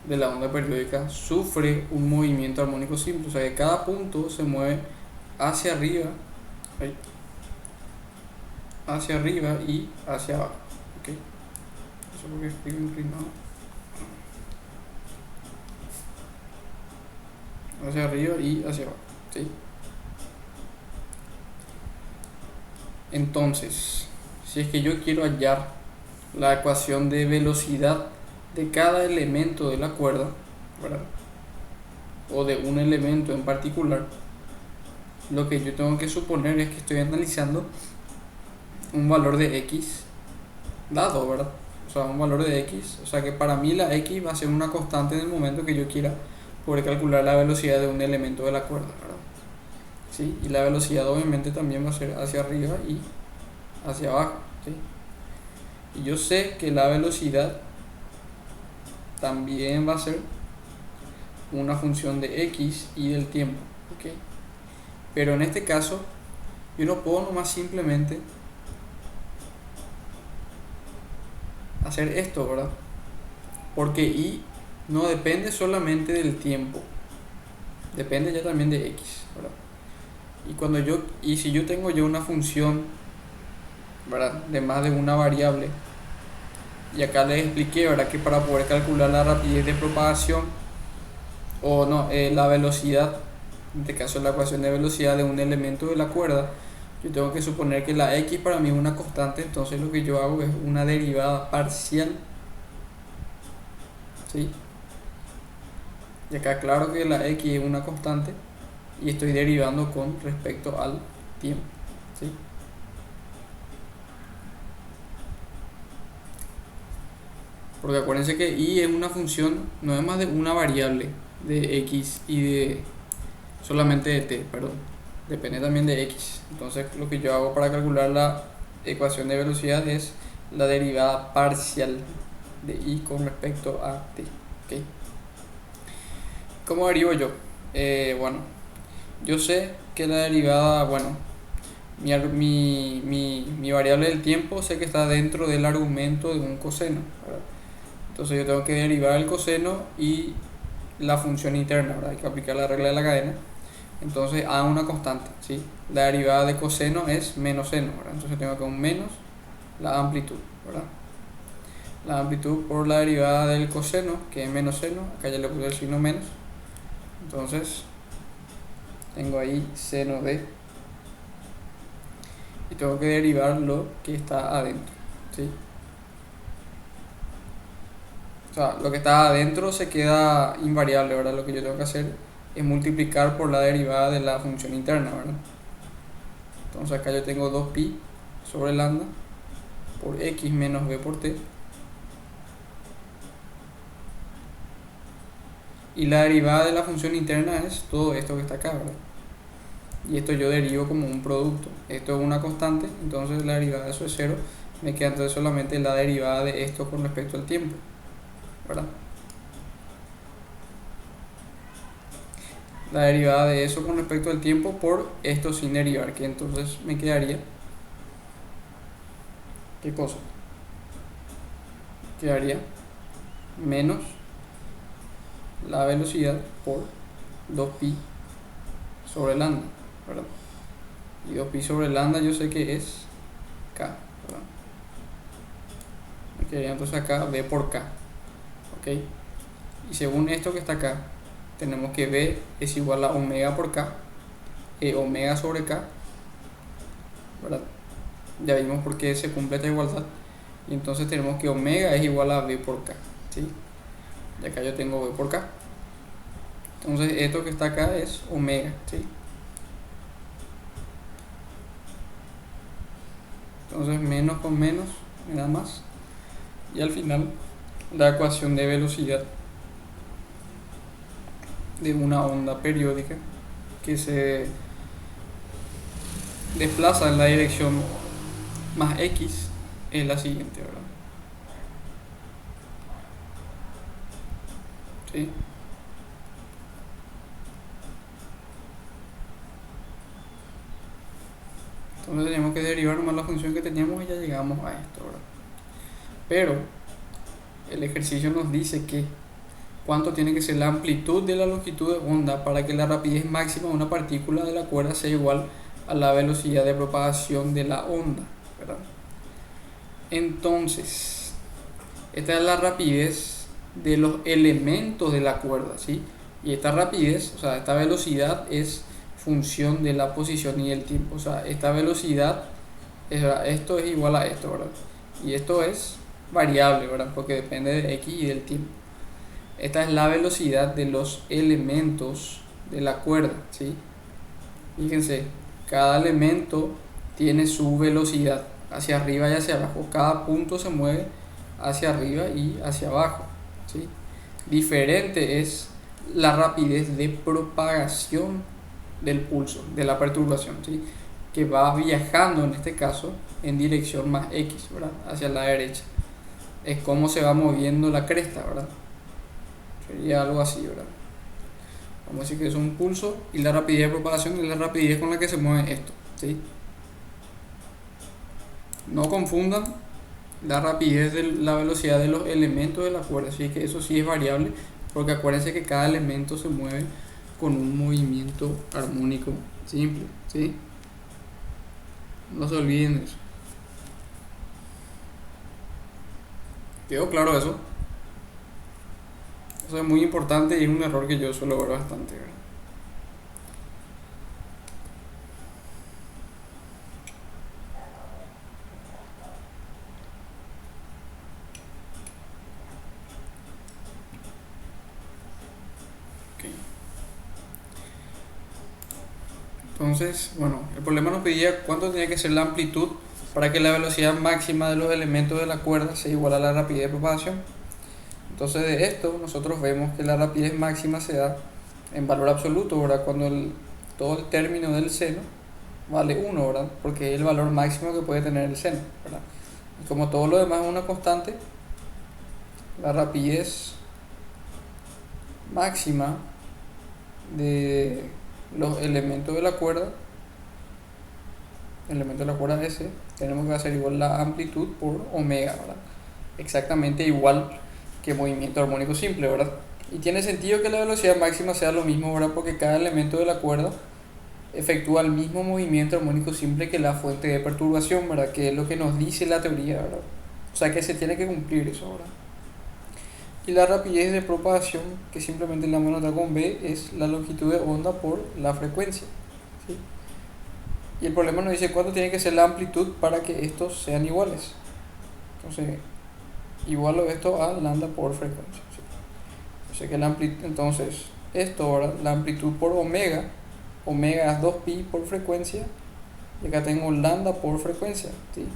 de la onda periódica sufre un movimiento armónico simple, o sea que cada punto se mueve hacia arriba, ¿sí? Hacia arriba y hacia abajo, ¿ok? Eso porque estoy inclinado. Hacia arriba y hacia abajo, ¿sí? Entonces, si es que yo quiero hallar la ecuación de velocidad de cada elemento de la cuerda, ¿verdad? O de un elemento en particular, lo que yo tengo que suponer es que estoy analizando un valor de X dado, ¿verdad? O sea, un valor de X, o sea que para mí la X va a ser una constante en el momento que yo quiera poder calcular la velocidad de un elemento de la cuerda, ¿verdad? ¿Sí? Y la velocidad obviamente también va a ser hacia arriba y hacia abajo, ¿sí? Y yo sé que la velocidad también va a ser una función de X y del tiempo, ¿ok? Pero en este caso yo no puedo nomás simplemente hacer esto, ¿verdad? Porque Y no depende solamente del tiempo, depende ya también de X, ¿verdad? Y si yo tengo ya una función, ¿verdad?, de más de una variable, y acá les expliqué, ¿verdad?, que para poder calcular la rapidez de propagación o no, la velocidad, en este caso la ecuación de velocidad de un elemento de la cuerda, yo tengo que suponer que la X para mí es una constante, entonces lo que yo hago es una derivada parcial, ¿sí?, Y acá claro que la x es una constante y estoy derivando con respecto al tiempo, ¿sí? Porque acuérdense que y es una función, no es más de una variable de x y de solamente de t, perdón, depende también de x. Entonces lo que yo hago para calcular la ecuación de velocidad es la derivada parcial de y con respecto a t. ¿Okay? ¿Cómo derivo yo? Bueno, yo sé que la derivada, bueno, mi variable del tiempo sé que está dentro del argumento de un coseno, ¿verdad? Entonces yo tengo que derivar el coseno y la función interna, ¿verdad? Hay que aplicar la regla de la cadena. Entonces A una constante, ¿sí? La derivada de coseno es menos seno, ¿verdad? Entonces tengo que un menos la amplitud, ¿verdad? La amplitud por la derivada del coseno, que es menos seno, acá ya le puse el signo menos. Entonces tengo ahí seno de y tengo que derivar lo que está adentro, ¿sí? O sea, lo que está adentro se queda invariable, ¿verdad? Lo que yo tengo que hacer es multiplicar por la derivada de la función interna, ¿verdad? Entonces acá yo tengo 2pi sobre lambda por x menos b por t. Y la derivada de la función interna es todo esto que está acá, ¿verdad? Y esto yo derivo como un producto. Esto es una constante, entonces la derivada de eso es 0. Me queda entonces solamente la derivada de esto con respecto al tiempo, ¿verdad? La derivada de eso con respecto al tiempo por esto sin derivar, que entonces me quedaría, ¿qué cosa? Quedaría menos la velocidad por 2pi sobre lambda, ¿verdad? Y 2pi sobre lambda yo sé que es k, ¿verdad? Me quedaría entonces acá b por k, ¿ok? Y según esto que está acá, tenemos que b es igual a omega por k, omega sobre k, ¿verdad? Ya vimos por qué se cumple esta igualdad. Y entonces tenemos que omega es igual a b por k, ¿sí? Y acá yo tengo b por k. Entonces esto que está acá es omega, ¿sí? Entonces menos con menos me da más. Y al final la ecuación de velocidad de una onda periódica que se desplaza en la dirección más x es la siguiente, ¿verdad? ¿Sí? Entonces tenemos que derivar nomás la función que teníamos y ya llegamos a esto, ¿verdad? Pero el ejercicio nos dice que cuánto tiene que ser la amplitud de la longitud de onda para que la rapidez máxima de una partícula de la cuerda sea igual a la velocidad de propagación de la onda, ¿verdad? Entonces, esta es la rapidez de los elementos de la cuerda, ¿sí? Y esta rapidez, o sea, esta velocidad es función de la posición y el tiempo. O sea, esta velocidad, esto es igual a esto, ¿verdad? Y esto es variable, ¿verdad? Porque depende de x y del tiempo. Esta es la velocidad de los elementos de la cuerda, ¿sí? Fíjense, cada elemento tiene su velocidad hacia arriba y hacia abajo. Cada punto se mueve hacia arriba y hacia abajo, ¿sí? Diferente es la rapidez de propagación del pulso, de la perturbación, ¿sí? Que va viajando en este caso en dirección más x, ¿verdad? Hacia la derecha. Es como se va moviendo la cresta, ¿verdad? Sería algo así, ¿verdad? Vamos a decir que es un pulso y la rapidez de propagación es la rapidez con la que se mueve esto, ¿sí? No confundan la rapidez de la velocidad de los elementos de la cuerda, así que eso sí es variable, porque acuérdense que cada elemento se mueve con un movimiento armónico simple, ¿sí? No se olviden de eso. ¿Quedó claro eso? Eso es muy importante y es un error que yo suelo ver bastante, ¿verdad? Entonces, bueno, el problema nos pedía cuánto tenía que ser la amplitud para que la velocidad máxima de los elementos de la cuerda sea igual a la rapidez de propagación. Entonces de esto nosotros vemos que la rapidez máxima se da en valor absoluto, ¿verdad? Cuando todo el término del seno vale 1, ¿verdad? Porque es el valor máximo que puede tener el seno, ¿verdad? Y como todo lo demás es una constante, la rapidez máxima de los elementos de la cuerda, S, tenemos que hacer igual la amplitud por omega, ¿verdad? Exactamente igual que movimiento armónico simple, ¿verdad? Y tiene sentido que la velocidad máxima sea lo mismo, ¿verdad? Porque cada elemento de la cuerda efectúa el mismo movimiento armónico simple que la fuente de perturbación, ¿verdad? Que es lo que nos dice la teoría, ¿verdad? O sea que se tiene que cumplir eso, ¿verdad? Y la rapidez de propagación, que simplemente la vamos a notar con B, es la longitud de onda por la frecuencia, ¿sí? Y el problema nos dice cuánto tiene que ser la amplitud para que estos sean iguales. Entonces, igualo esto a lambda por frecuencia, ¿sí? O sea que la amplitud, entonces, esto ahora, la amplitud por omega, omega es 2pi por frecuencia, y acá tengo lambda por frecuencia, ¿sí?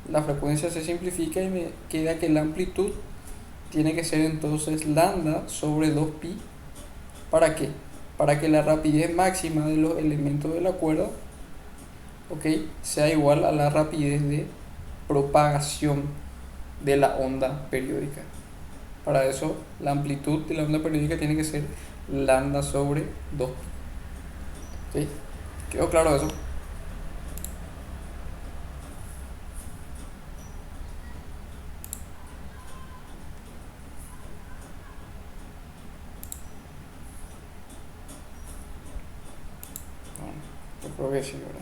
La frecuencia se simplifica y me queda que la amplitud tiene que ser entonces lambda sobre 2pi. ¿Para qué? Para que la rapidez máxima de los elementos de la cuerda, ¿ok?, sea igual a la rapidez de propagación de la onda periódica. Para eso la amplitud de la onda periódica tiene que ser lambda sobre 2pi. ¿Sí? ¿Quedó claro eso? Yo creo que sí, ¿verdad?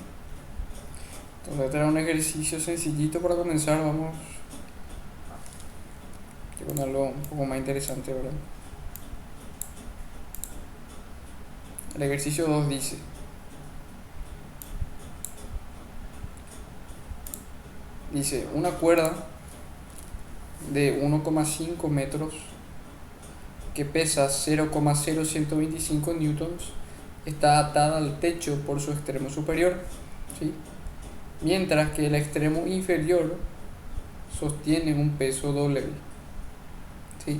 Entonces este era un ejercicio sencillito para comenzar. Vamos con algo un poco más interesante, ¿verdad? El ejercicio 2 dice: una cuerda de 1,5 metros que pesa 0,0125 newtons está atada al techo por su extremo superior, ¿sí?, mientras que el extremo inferior sostiene un peso W, ¿sí?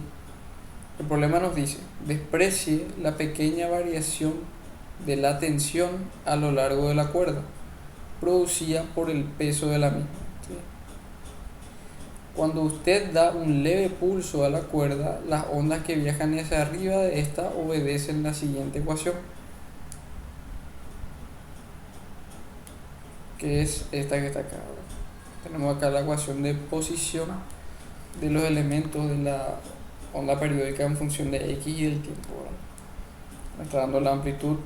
El problema nos dice: desprecie la pequeña variación de la tensión a lo largo de la cuerda producida por el peso de la misma, ¿sí? Cuando usted da un leve pulso a la cuerda, las ondas que viajan hacia arriba de esta obedecen la siguiente ecuación, que es esta que está acá, ¿verdad? Tenemos acá la ecuación de posición de los elementos de la onda periódica en función de x y del tiempo, ¿verdad? Me está dando la amplitud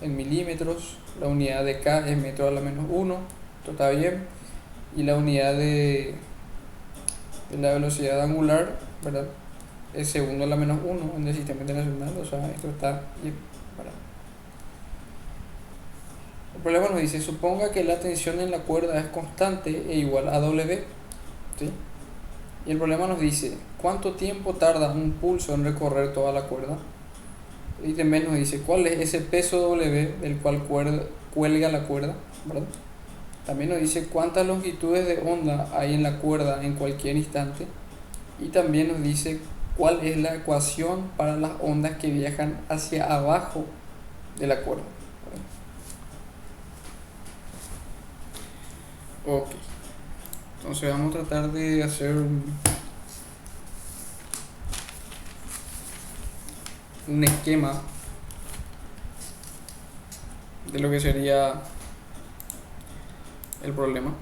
en milímetros, la unidad de K es metro a la menos 1, esto está bien, y la unidad de la velocidad angular, ¿verdad?, es segundo a la menos 1 en el sistema internacional, o sea, esto está bien, ¿verdad? El problema nos dice: suponga que la tensión en la cuerda es constante e igual a W, ¿sí? Y el problema nos dice cuánto tiempo tarda un pulso en recorrer toda la cuerda. Y también nos dice cuál es ese peso W del cual cuelga la cuerda, ¿verdad? También nos dice cuántas longitudes de onda hay en la cuerda en cualquier instante. Y también nos dice cuál es la ecuación para las ondas que viajan hacia abajo de la cuerda, ¿verdad? Ok. Entonces vamos a tratar de hacer un esquema de lo que sería el problema.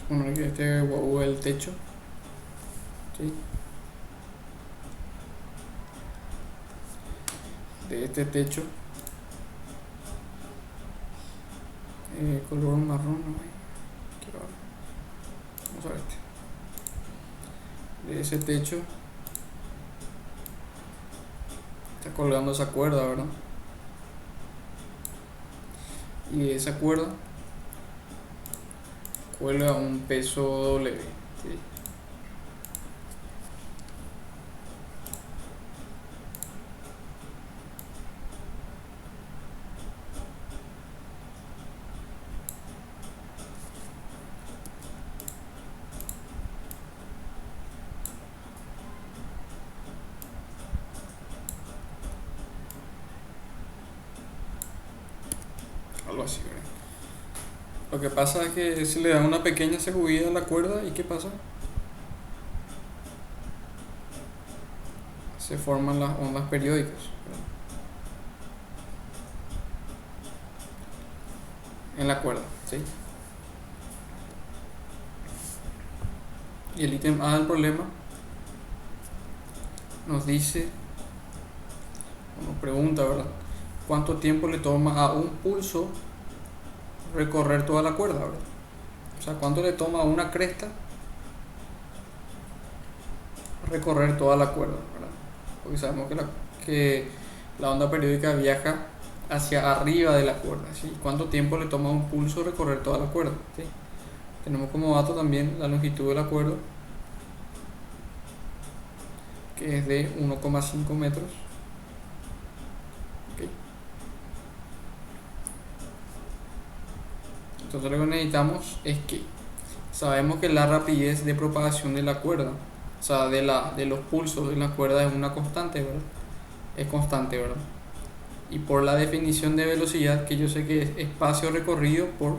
Bueno, aquí este es el techo, ¿sí?, de este techo, color marrón, ¿no? Vamos a ver de ese techo está colgando esa cuerda, ¿verdad? Y de esa cuerda cuelga un peso W, ¿sí? Lo que pasa es que se le da una pequeña sacudida a la cuerda y ¿qué pasa? Se forman las ondas periódicas, ¿verdad? En la cuerda, ¿sí? Y el ítem A del problema nos dice, nos pregunta, ¿verdad? ¿Cuánto tiempo le toma a un pulso recorrer toda la cuerda, ¿verdad? O sea, ¿cuánto le toma a una cresta recorrer toda la cuerda, ¿verdad? Porque sabemos que la onda periódica viaja hacia arriba de la cuerda, ¿sí? ¿Cuánto tiempo le toma a un pulso recorrer toda la cuerda? ¿Sí? Tenemos como dato también la longitud de la cuerda, que es de 1,5 metros. Okay. Entonces lo que necesitamos es que sabemos que la rapidez de propagación de la cuerda, o sea, de los pulsos en la cuerda es una constante, ¿verdad? Es constante, ¿verdad? Y por la definición de velocidad, que yo sé que es espacio recorrido por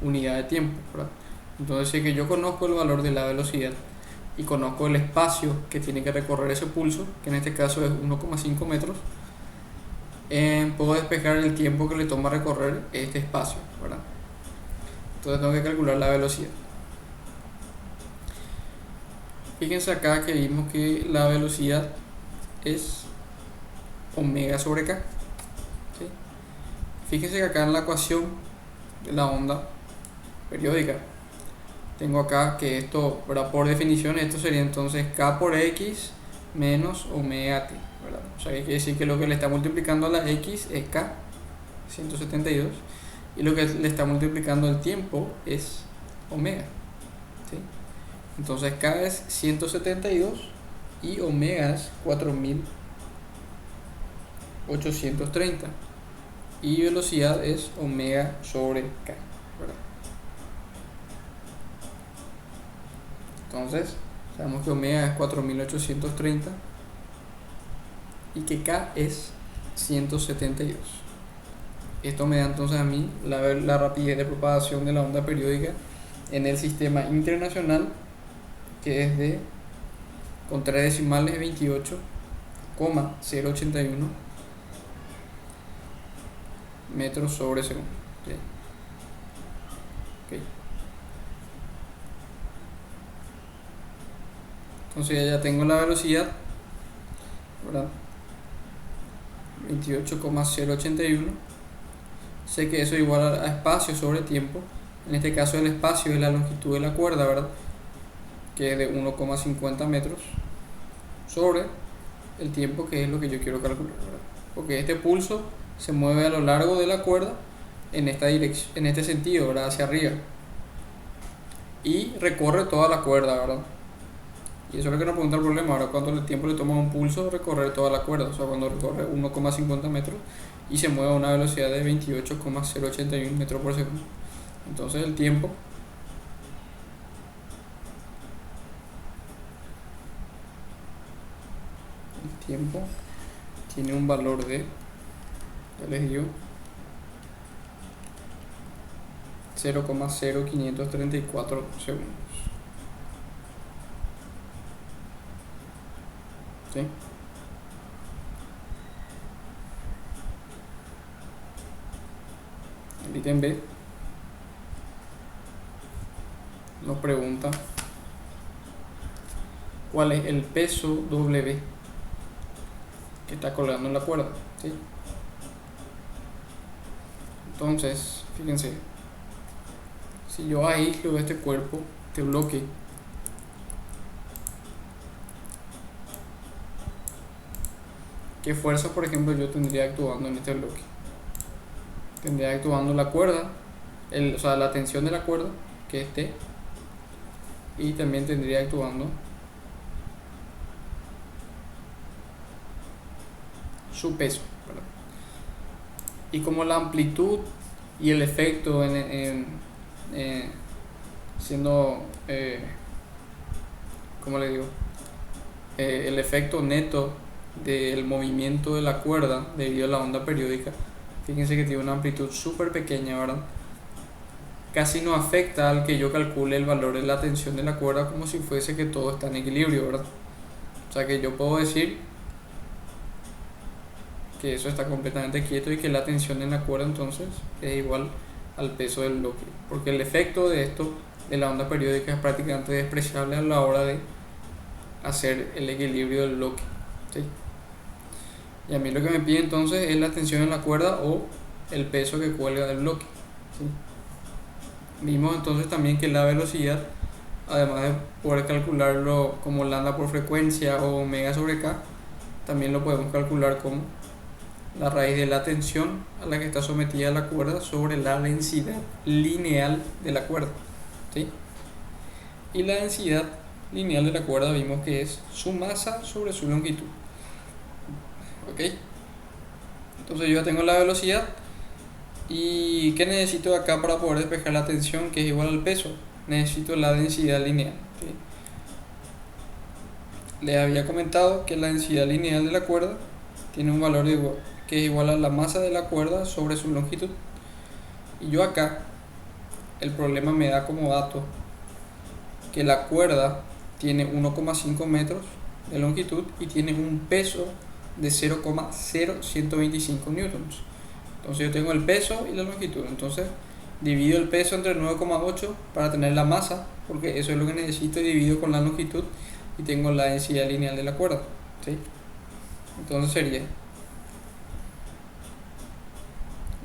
unidad de tiempo, ¿verdad? Entonces, si que yo conozco el valor de la velocidad y conozco el espacio que tiene que recorrer ese pulso, que en este caso es 1,5 metros, puedo despejar el tiempo que le toma recorrer este espacio, ¿verdad? Entonces tengo que calcular la velocidad. Fíjense acá que vimos que la velocidad es omega sobre k, ¿sí? Fíjense que acá en la ecuación de la onda periódica tengo acá que esto, ¿verdad? Por definición esto sería entonces k por x menos omega t, ¿verdad? O sea que quiere decir que lo que le está multiplicando a la x es k, 172, y lo que le está multiplicando el tiempo es omega, ¿sí? Entonces k es 172 y omega es 4830 y velocidad es omega sobre k, ¿verdad? Entonces sabemos que omega es 4830 y que k es 172. Esto me da entonces a mí la rapidez de propagación de la onda periódica en el sistema internacional, que es de, con 3 decimales, 28,081 metros sobre segundo. Okay. Okay. Entonces ya tengo la velocidad, ¿verdad? 28,081. Sé que eso es igual a espacio sobre tiempo. En este caso el espacio es la longitud de la cuerda, ¿verdad? Que es de 1,50 metros sobre el tiempo, que es lo que yo quiero calcular, ¿verdad? Porque este pulso se mueve a lo largo de la cuerda en esta dirección, en este sentido, ¿verdad? Hacia arriba, y recorre toda la cuerda, ¿verdad? Y eso es lo que nos pregunta el problema. Ahora, ¿cuánto tiempo le toma a un pulso recorrer toda la cuerda? O sea, cuando recorre 1,50 metros y se mueve a una velocidad de 28,081 metros por segundo. Entonces el tiempo tiene un valor de, ya les digo, 0,0534 segundos. ¿Sí? El ítem B nos pregunta cuál es el peso W que está colgando en la cuerda, ¿sí? Entonces, fíjense, si yo aíslo este cuerpo, este bloque, ¿qué fuerza, por ejemplo, yo tendría actuando en este bloque? Tendría actuando la cuerda, o sea, la tensión de la cuerda, que es T, y también tendría actuando su peso, ¿verdad? Y como la amplitud y el efecto siendo, ¿cómo le digo? El efecto neto del movimiento de la cuerda debido a la onda periódica, fíjense que tiene una amplitud súper pequeña, ¿verdad? casi no afecta al que yo calcule el valor de la tensión de la cuerda como si fuese que todo está en equilibrio, ¿verdad? O sea que yo puedo decir que eso está completamente quieto y que la tensión en la cuerda entonces es igual al peso del bloque, porque el efecto de esto de la onda periódica es prácticamente despreciable a la hora de hacer el equilibrio del bloque, ¿sí? Y a mí lo que me pide entonces es la tensión en la cuerda o el peso que cuelga del bloque, ¿sí? Vimos entonces también que la velocidad, además de poder calcularlo como lambda por frecuencia o omega sobre k, también lo podemos calcular como la raíz de la tensión a la que está sometida la cuerda sobre la densidad lineal de la cuerda, ¿sí? Y la densidad lineal de la cuerda vimos que es su masa sobre su longitud, ¿ok? Entonces yo ya tengo la velocidad. ¿Y qué necesito acá para poder despejar la tensión, que es igual al peso? Necesito la densidad lineal, ¿sí? Les había comentado que la densidad lineal de la cuerda tiene un valor que es igual a la masa de la cuerda sobre su longitud. Y yo acá, el problema me da como dato que la cuerda tiene 1,5 metros de longitud y tiene un peso de 0,0125 newtons. Entonces yo tengo el peso y la longitud, entonces divido el peso entre 9,8 para tener la masa, porque eso es lo que necesito, y divido con la longitud y tengo la densidad lineal de la cuerda, ¿sí? Entonces sería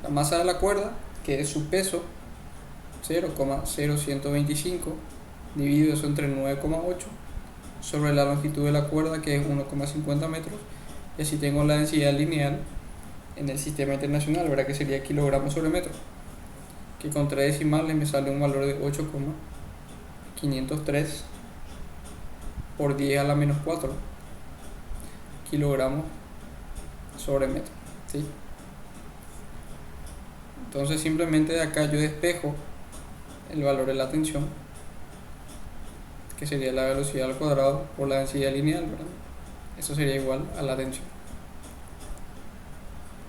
la masa de la cuerda, que es su peso, 0,0125, dividido eso entre 9,8 sobre la longitud de la cuerda, que es 1,50 metros, y así tengo la densidad lineal en el sistema internacional, ¿verdad? Que sería kilogramos sobre metro, que con 3 decimales me sale un valor de 8,503 por 10 a la menos 4 kilogramos sobre metro, ¿sí? Entonces simplemente de acá yo despejo el valor de la tensión, que sería la velocidad al cuadrado por la densidad lineal, ¿verdad? Eso sería igual a la tensión.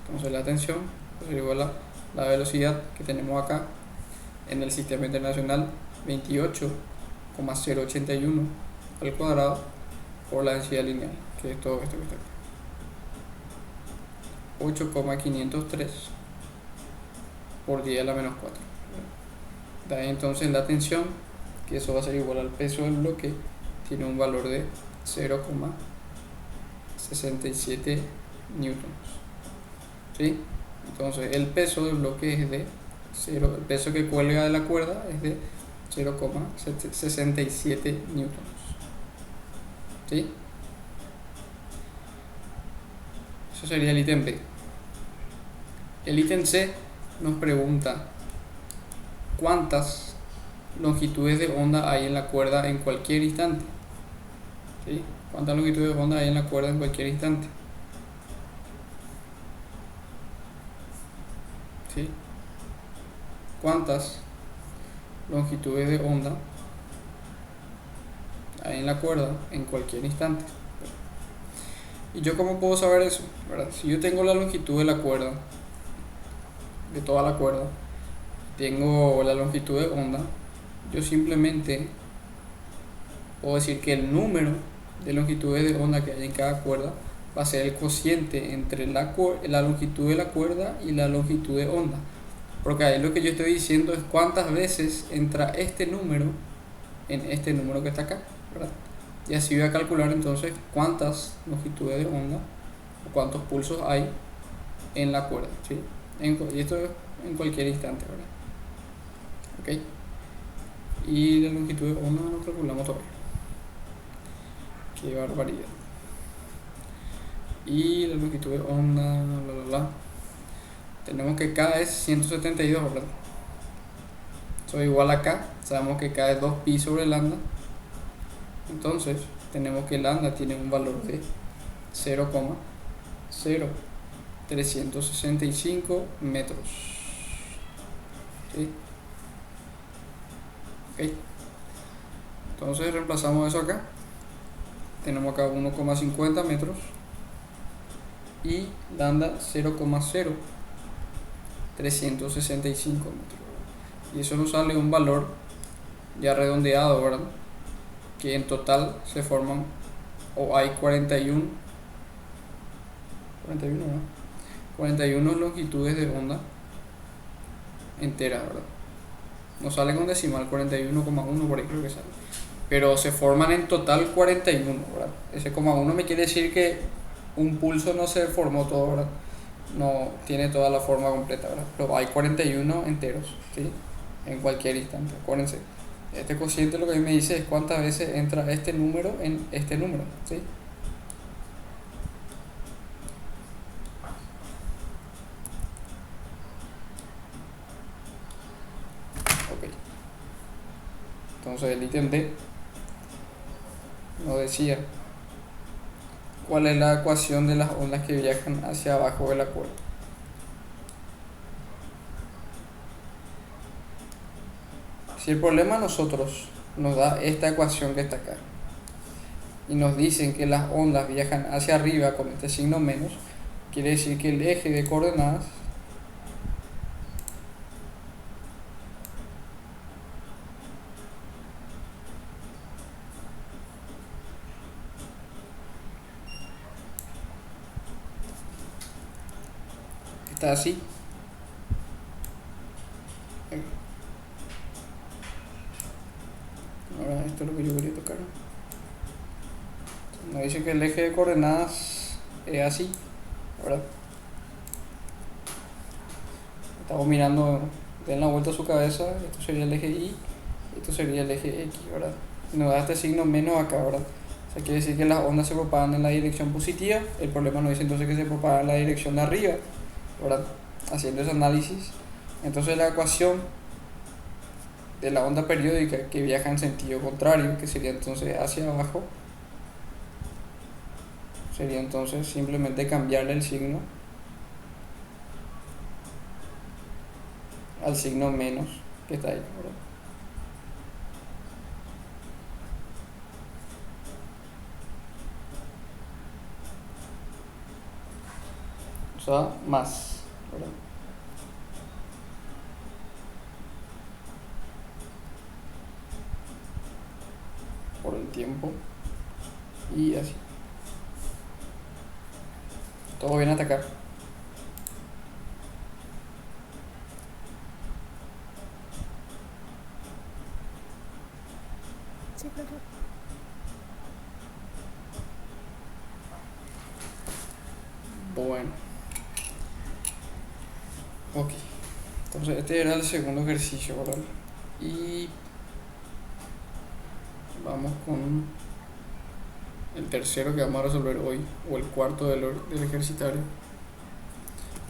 Entonces la tensión sería igual a la velocidad que tenemos acá en el sistema internacional, 28,081 al cuadrado por la densidad lineal, que es todo esto que está acá, 8,503 por 10 a la menos 4. De ahí entonces la tensión, que eso va a ser igual al peso del bloque, tiene un valor de 0,67 newtons, ¿sí? Entonces el peso del bloque es de 0, el peso que cuelga de la cuerda es de 0,67 newtons, ¿sí? Eso sería el ítem B. El ítem C nos pregunta cuántas longitudes de onda hay en la cuerda en cualquier instante, ¿sí? ¿Cuántas longitudes de onda hay en la cuerda en cualquier instante? ¿Sí? ¿Cuántas longitudes de onda hay en la cuerda en cualquier instante? ¿Y yo cómo puedo saber eso? ¿Verdad? Si yo tengo la longitud de la cuerda, de toda la cuerda, tengo la longitud de onda, yo simplemente puedo decir que el número de longitudes de onda que hay en cada cuerda va a ser el cociente entre la longitud de la cuerda y la longitud de onda, porque ahí lo que yo estoy diciendo es cuántas veces entra este número en este número que está acá, ¿verdad? Y así voy a calcular entonces cuántas longitudes de onda o cuántos pulsos hay en la cuerda, ¿sí? Y esto es en cualquier instante, ¿verdad? ¿Ok? Y la longitud de onda no calculamos todavía. Qué barbaridad. Y la longitud de onda, tenemos que K es 172, ¿verdad? Eso es igual a K. Sabemos que K es 2pi sobre lambda. Entonces tenemos que lambda tiene un valor de 0,0365 metros, ¿sí? Ok. Entonces reemplazamos eso acá. Tenemos acá 1,50 metros y lambda 0,0365 metros. Y eso nos sale un valor ya redondeado, ¿verdad? Que en total se forman, o hay 41, ¿no? 41 longitudes de onda enteras, ¿verdad? No sale con decimal, 41,1 por ahí creo que sale. Pero se forman en total 41, ¿verdad? Ese coma 1 me quiere decir que un pulso no se formó todo, ¿verdad? No tiene toda la forma completa, ¿verdad? Pero hay 41 enteros, ¿sí? En cualquier instante, acuérdense. Este cociente lo que me dice es cuántas veces entra este número en este número, ¿sí? Ok. Entonces el ítem D nos decía cuál es la ecuación de las ondas que viajan hacia abajo de la cuerda. Si el problema a nosotros nos da esta ecuación que está acá y nos dicen que las ondas viajan hacia arriba con este signo menos, quiere decir que el eje de coordenadas está así. Ahora esto es lo que yo quería tocar. Nos dice que el eje de coordenadas es así, ¿verdad? Estamos mirando, den la vuelta a su cabeza, esto sería el eje Y, esto sería el eje X, ¿verdad? Nos da este signo menos acá, ¿verdad? O sea, quiere decir que las ondas se propagan en la dirección positiva. El problema nos dice entonces que se propagan en la dirección de arriba, ¿verdad? Haciendo ese análisis, entonces la ecuación de la onda periódica que viaja en sentido contrario, que sería entonces hacia abajo, sería entonces simplemente cambiarle el signo al signo menos que está ahí, ¿verdad? O sea, más, ¿verdad? Por el tiempo y así. Todo bien hasta acá. Sí, claro. Bueno. Ok. Entonces este era el segundo ejercicio, ¿verdad? Y vamos con el tercero que vamos a resolver hoy, o el cuarto del ejercitario,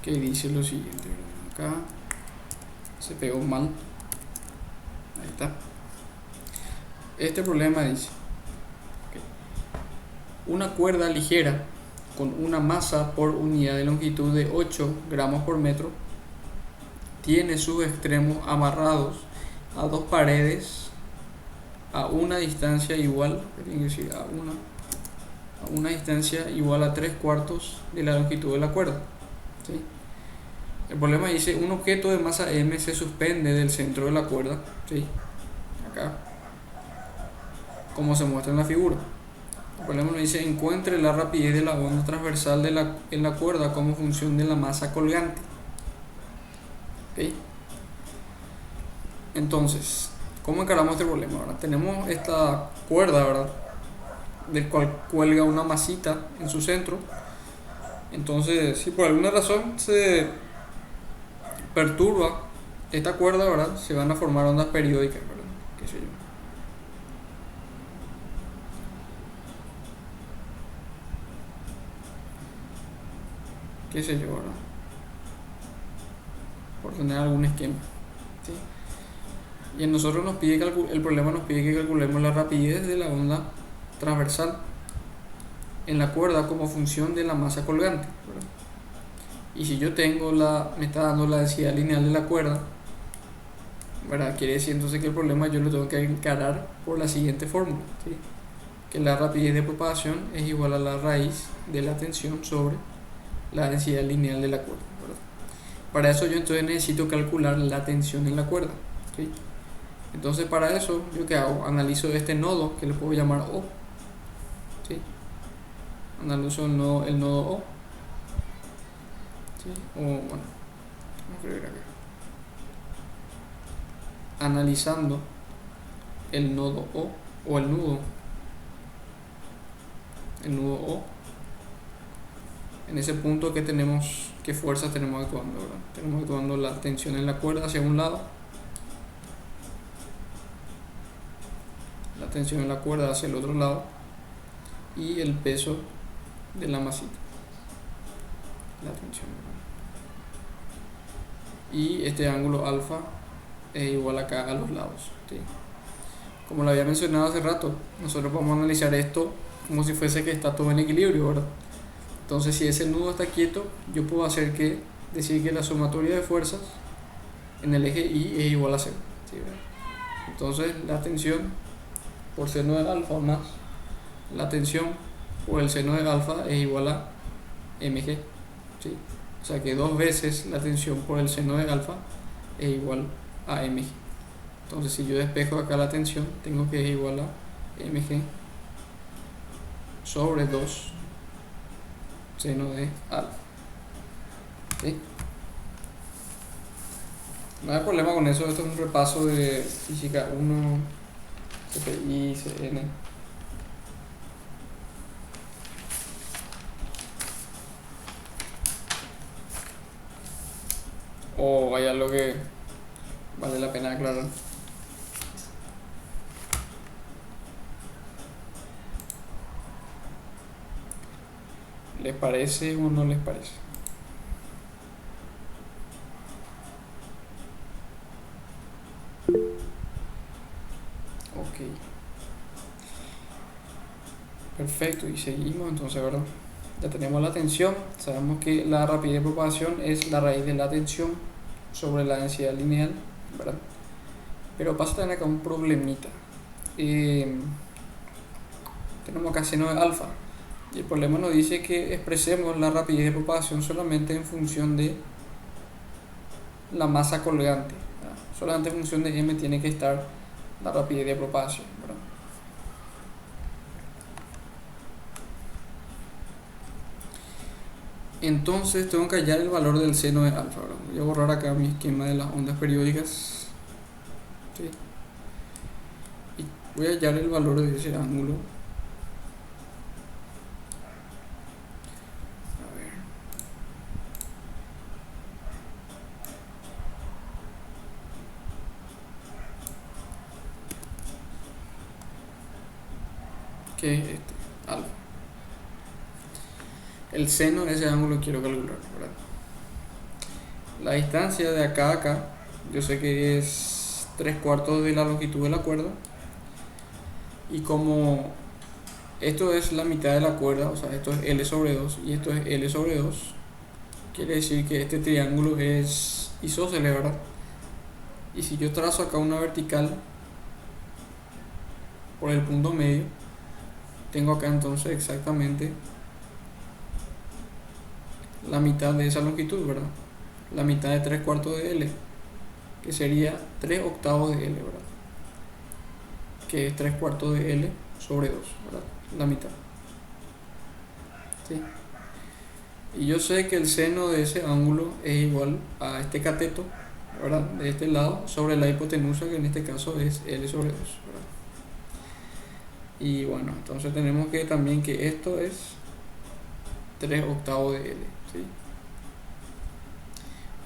que dice lo siguiente. Acá se pegó mal. Ahí está. Este problema dice una cuerda ligera con una masa por unidad de longitud de 8 gramos por metro tiene sus extremos amarrados a dos paredes a una distancia igual, es decir, a una distancia igual a 3/4 de la longitud de la cuerda, ¿sí? El problema dice un objeto de masa m se suspende del centro de la cuerda, ¿sí? Acá, como se muestra en la figura. El problema nos dice encuentre la rapidez de la onda transversal en la cuerda como función de la masa colgante, ¿okay? Entonces, ¿cómo encaramos este problema? Ahora tenemos esta cuerda, ¿verdad?, del cual cuelga una masita en su centro. Entonces, si por alguna razón se perturba esta cuerda, ¿verdad?, se van a formar ondas periódicas, ¿verdad? ¿Qué sé yo? ¿Qué sé yo, verdad? Por tener algún esquema, ¿sí? Y en nosotros nos pide el problema nos pide que calculemos la rapidez de la onda transversal en la cuerda como función de la masa colgante, ¿verdad? Y si yo tengo me está dando la densidad lineal de la cuerda, ¿verdad?, quiere decir entonces que el problema yo lo tengo que encarar por la siguiente fórmula, ¿sí? Que la rapidez de propagación es igual a la raíz de la tensión sobre la densidad lineal de la cuerda, ¿verdad? Para eso yo entonces necesito calcular la tensión en la cuerda, ¿ok? ¿sí? Entonces para eso, ¿yo qué hago? Analizo este nodo, que le puedo llamar O, ¿sí? Analizo el nodo O, ¿sí? O bueno, vamos a escribir acá. Analizando el nodo o el nudo O, en ese punto que tenemos, qué fuerzas tenemos actuando, ¿verdad? Tenemos actuando la tensión en la cuerda hacia un lado, la tensión en la cuerda hacia el otro lado y el peso de la masita, la tensión, ¿verdad? Y este ángulo alfa es igual acá a los lados, ¿sí? Como lo había mencionado hace rato, nosotros podemos analizar esto como si fuese que está todo en equilibrio, ¿verdad? Entonces si ese nudo está quieto, yo puedo decir que la sumatoria de fuerzas en el eje Y es igual a 0, ¿sí? Entonces la tensión por seno de alfa más la tensión por el seno de alfa es igual a mg, ¿sí? O sea que 2 veces la tensión por el seno de alfa es igual a mg. Entonces si yo despejo acá la tensión, tengo que es igual a mg sobre 2 seno de alfa, ¿sí? No hay problema con eso. Esto es un repaso de física 1, CPI, CN. O hay algo que vale la pena aclarar. ¿Les parece o no les parece? Ok. Perfecto, y seguimos entonces, ¿verdad? Ya tenemos la tensión, sabemos que la rapidez de propagación es la raíz de la tensión sobre la densidad lineal, ¿verdad? Pero pasa a tener acá un problemita. Tenemos acá seno de alfa. Y el problema nos dice que expresemos la rapidez de propagación solamente en función de la masa colgante, ¿verdad? Solamente en función de m tiene que estar la rapidez de propagación, ¿verdad? Entonces tengo que hallar el valor del seno de alfa, ¿verdad? Voy a borrar acá mi esquema de las ondas periódicas, ¿sí? Y voy a hallar el valor de ese ángulo. Que es este, alfa. El seno de ese ángulo quiero calcular, ¿verdad? La distancia de acá a acá, yo sé que es 3/4 de la longitud de la cuerda. Y como esto es la mitad de la cuerda, o sea, esto es L sobre 2 y esto es L sobre 2, quiere decir que este triángulo es isósceles, ¿verdad? Y si yo trazo acá una vertical por el punto medio, tengo acá entonces exactamente la mitad de esa longitud, ¿verdad? La mitad de 3/4 de L, que sería 3/8 de L, ¿verdad? Que es 3/4 de L sobre 2, ¿verdad? La mitad, ¿sí? Y yo sé que el seno de ese ángulo es igual a este cateto, ¿verdad? De este lado sobre la hipotenusa, que en este caso es L sobre 2, ¿verdad? Y bueno, entonces tenemos que también que esto es 3/8 de L, ¿sí?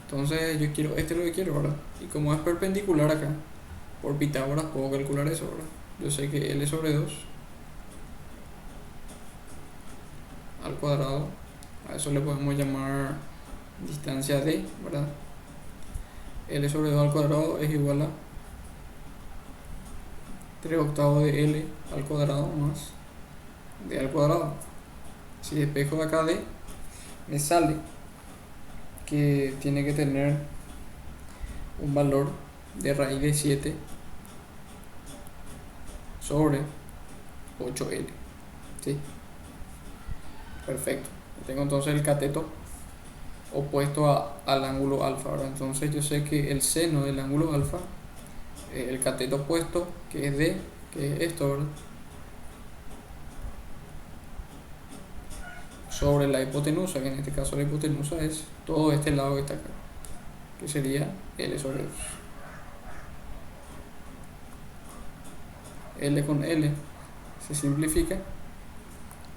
Entonces yo quiero, este es lo que quiero, ¿verdad? Y como es perpendicular acá, por Pitágoras puedo calcular eso, ¿verdad? Yo sé que L sobre 2 al cuadrado, a eso le podemos llamar distancia D, ¿verdad? L sobre 2 al cuadrado es igual a 3/8 de L al cuadrado más D al cuadrado. Si despejo de acá D, me sale que tiene que tener un valor de raíz de 7 sobre 8L, ¿sí? Perfecto. Tengo entonces el cateto opuesto al ángulo alfa, ¿verdad? Entonces yo sé que el seno del ángulo alfa el cateto opuesto, que es D, que es esto, ¿verdad? Sobre la hipotenusa, que en este caso la hipotenusa es todo este lado que está acá, que sería L sobre 2. L con L se simplifica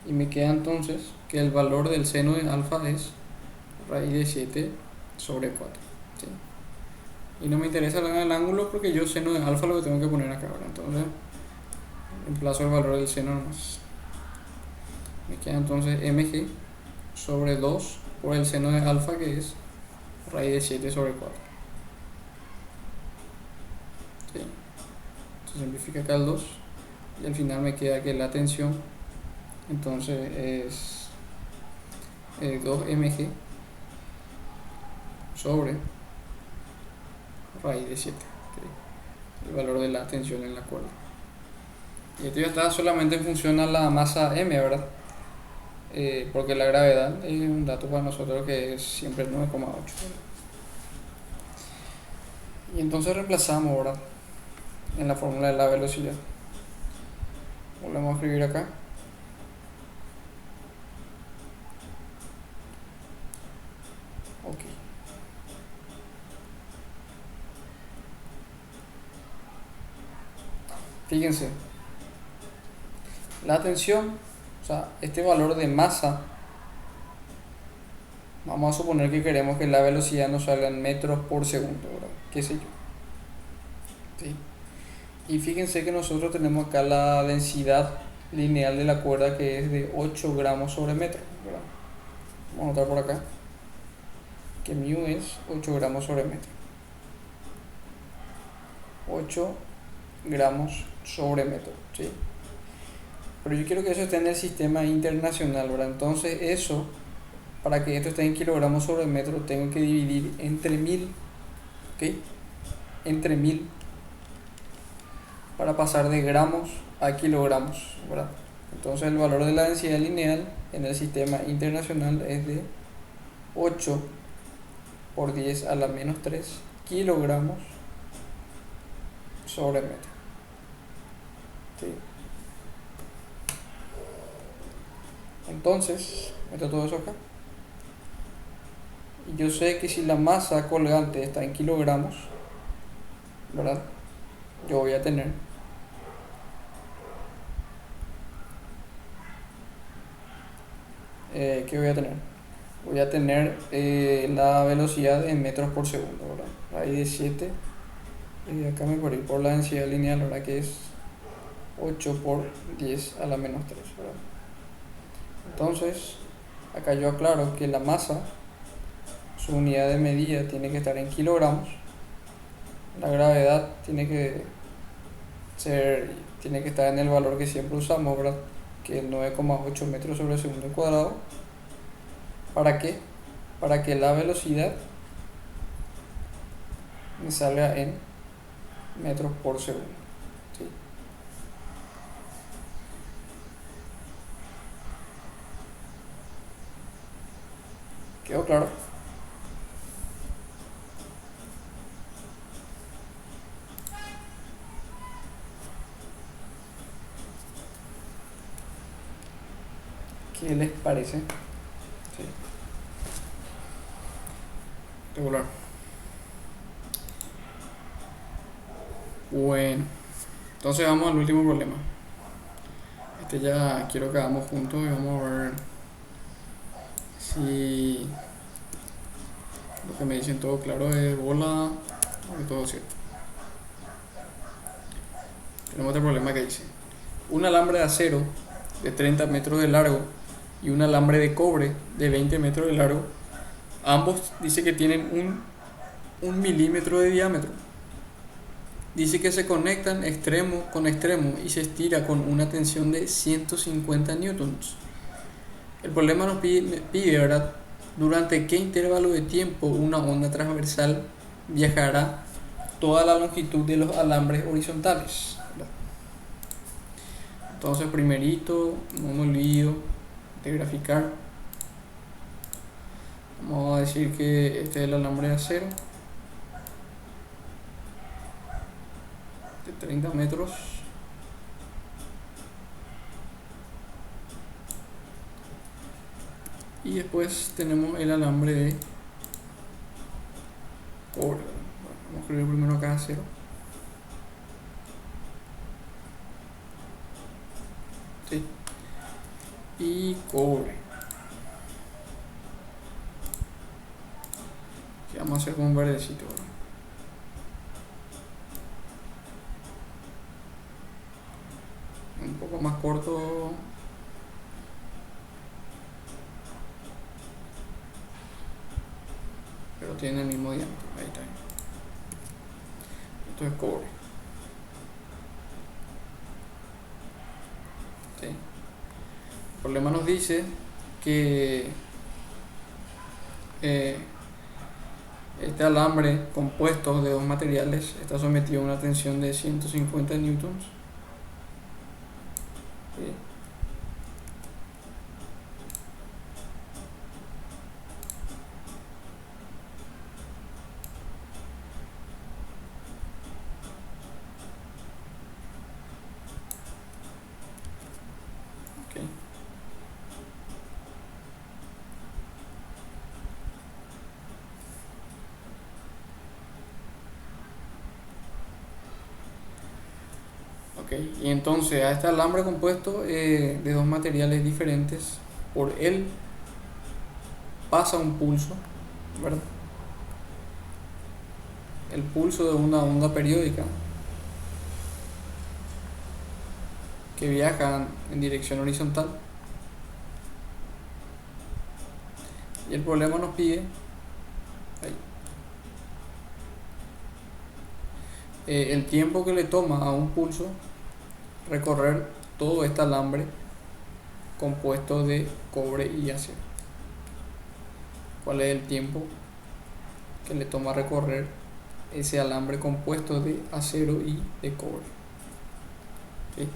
y me queda entonces que el valor del seno de alfa es raíz de 7 sobre 4, ¿sí? Y no me interesa el ángulo porque yo seno de alfa lo que tengo que poner acá ahora, entonces reemplazo el valor del seno nomás. Me queda entonces mg sobre 2 por el seno de alfa, que es raíz de 7 sobre 4, ¿sí? Se simplifica acá el 2 y al final me queda que la tensión entonces es 2mg sobre raíz de 7, ¿sí? El valor de la tensión en la cuerda. Y esto ya está solamente en función a la masa m, ¿verdad? Porque la gravedad es un dato para nosotros que es siempre 9,8. Y entonces reemplazamos, ¿verdad?, en la fórmula de la velocidad. Volvemos a escribir acá. Ok. Fíjense, la tensión, o sea, este valor de masa, vamos a suponer que queremos que la velocidad nos salga en metros por segundo, ¿verdad? ¿Qué sé yo? ¿Sí? Y fíjense que nosotros tenemos acá la densidad lineal de la cuerda, que es de 8 gramos sobre metro, ¿verdad? Vamos a anotar por acá que mu es 8 gramos sobre metro. 8 gramos sobre metro, ¿sí? Pero yo quiero que eso esté en el sistema internacional, ¿verdad? Entonces eso, para que esto esté en kilogramos sobre metro, tengo que dividir entre 1000, ¿ok? Entre 1000, para pasar de gramos a kilogramos, ¿verdad? Entonces el valor de la densidad lineal en el sistema internacional es de 8 por 10 a la menos 3 kilogramos sobre metro, ¿sí? Entonces meto todo eso acá y yo sé que si la masa colgante está en kilogramos, ¿verdad?, yo voy a tener ¿qué voy a tener? Voy a tener la velocidad en metros por segundo, ¿verdad? Raíz de 7, acá me voy a ir por la densidad lineal, ¿verdad?, que es 8 por 10 a la menos 3, ¿verdad? Entonces acá yo aclaro que la masa, su unidad de medida tiene que estar en kilogramos, la gravedad tiene que estar en el valor que siempre usamos, ¿verdad?, que es 9,8 metros sobre segundo cuadrado. ¿Para qué? Para que la velocidad me salga en metros por segundo, ¿sí? ¿Quedó claro? ¿Qué les parece? Sí. Regular. Bueno, entonces vamos al último problema. Este ya quiero que hagamos juntos y vamos a ver si lo que me dicen todo claro es bola o todo cierto. Tenemos otro problema que dice: un alambre de acero de 30 metros de largo y un alambre de cobre de 20 metros de largo, ambos dice que tienen un milímetro de diámetro. Dice que se conectan extremo con extremo y se estira con una tensión de 150 newtons. El problema nos pide, ¿verdad?, durante qué intervalo de tiempo una onda transversal viajará toda la longitud de los alambres horizontales, ¿verdad? Entonces primerito, no me olvido de graficar. Vamos a decir que este es el alambre de acero. de 30 metros. Y después tenemos el alambre de cobre. Bueno, vamos a escribir primero acá acero. Sí. Y cobre. ¿Qué vamos a hacer con un verdecito ahora? Un poco más corto. Pero tiene el mismo diámetro. Ahí está. Esto es cobre. ¿Sí? El problema nos dice que este alambre compuesto de dos materiales está sometido a una tensión de 150 newtons. ¿Sí? Ok, y entonces a este alambre compuesto de dos materiales diferentes, por él pasa un pulso, ¿verdad? El pulso de una onda periódica que viaja en dirección horizontal. Y el problema nos pide el tiempo que le toma a un pulso recorrer todo este alambre compuesto de cobre y acero. ¿Cuál es el tiempo que le toma recorrer ese alambre compuesto de acero y de cobre? ¿Sí?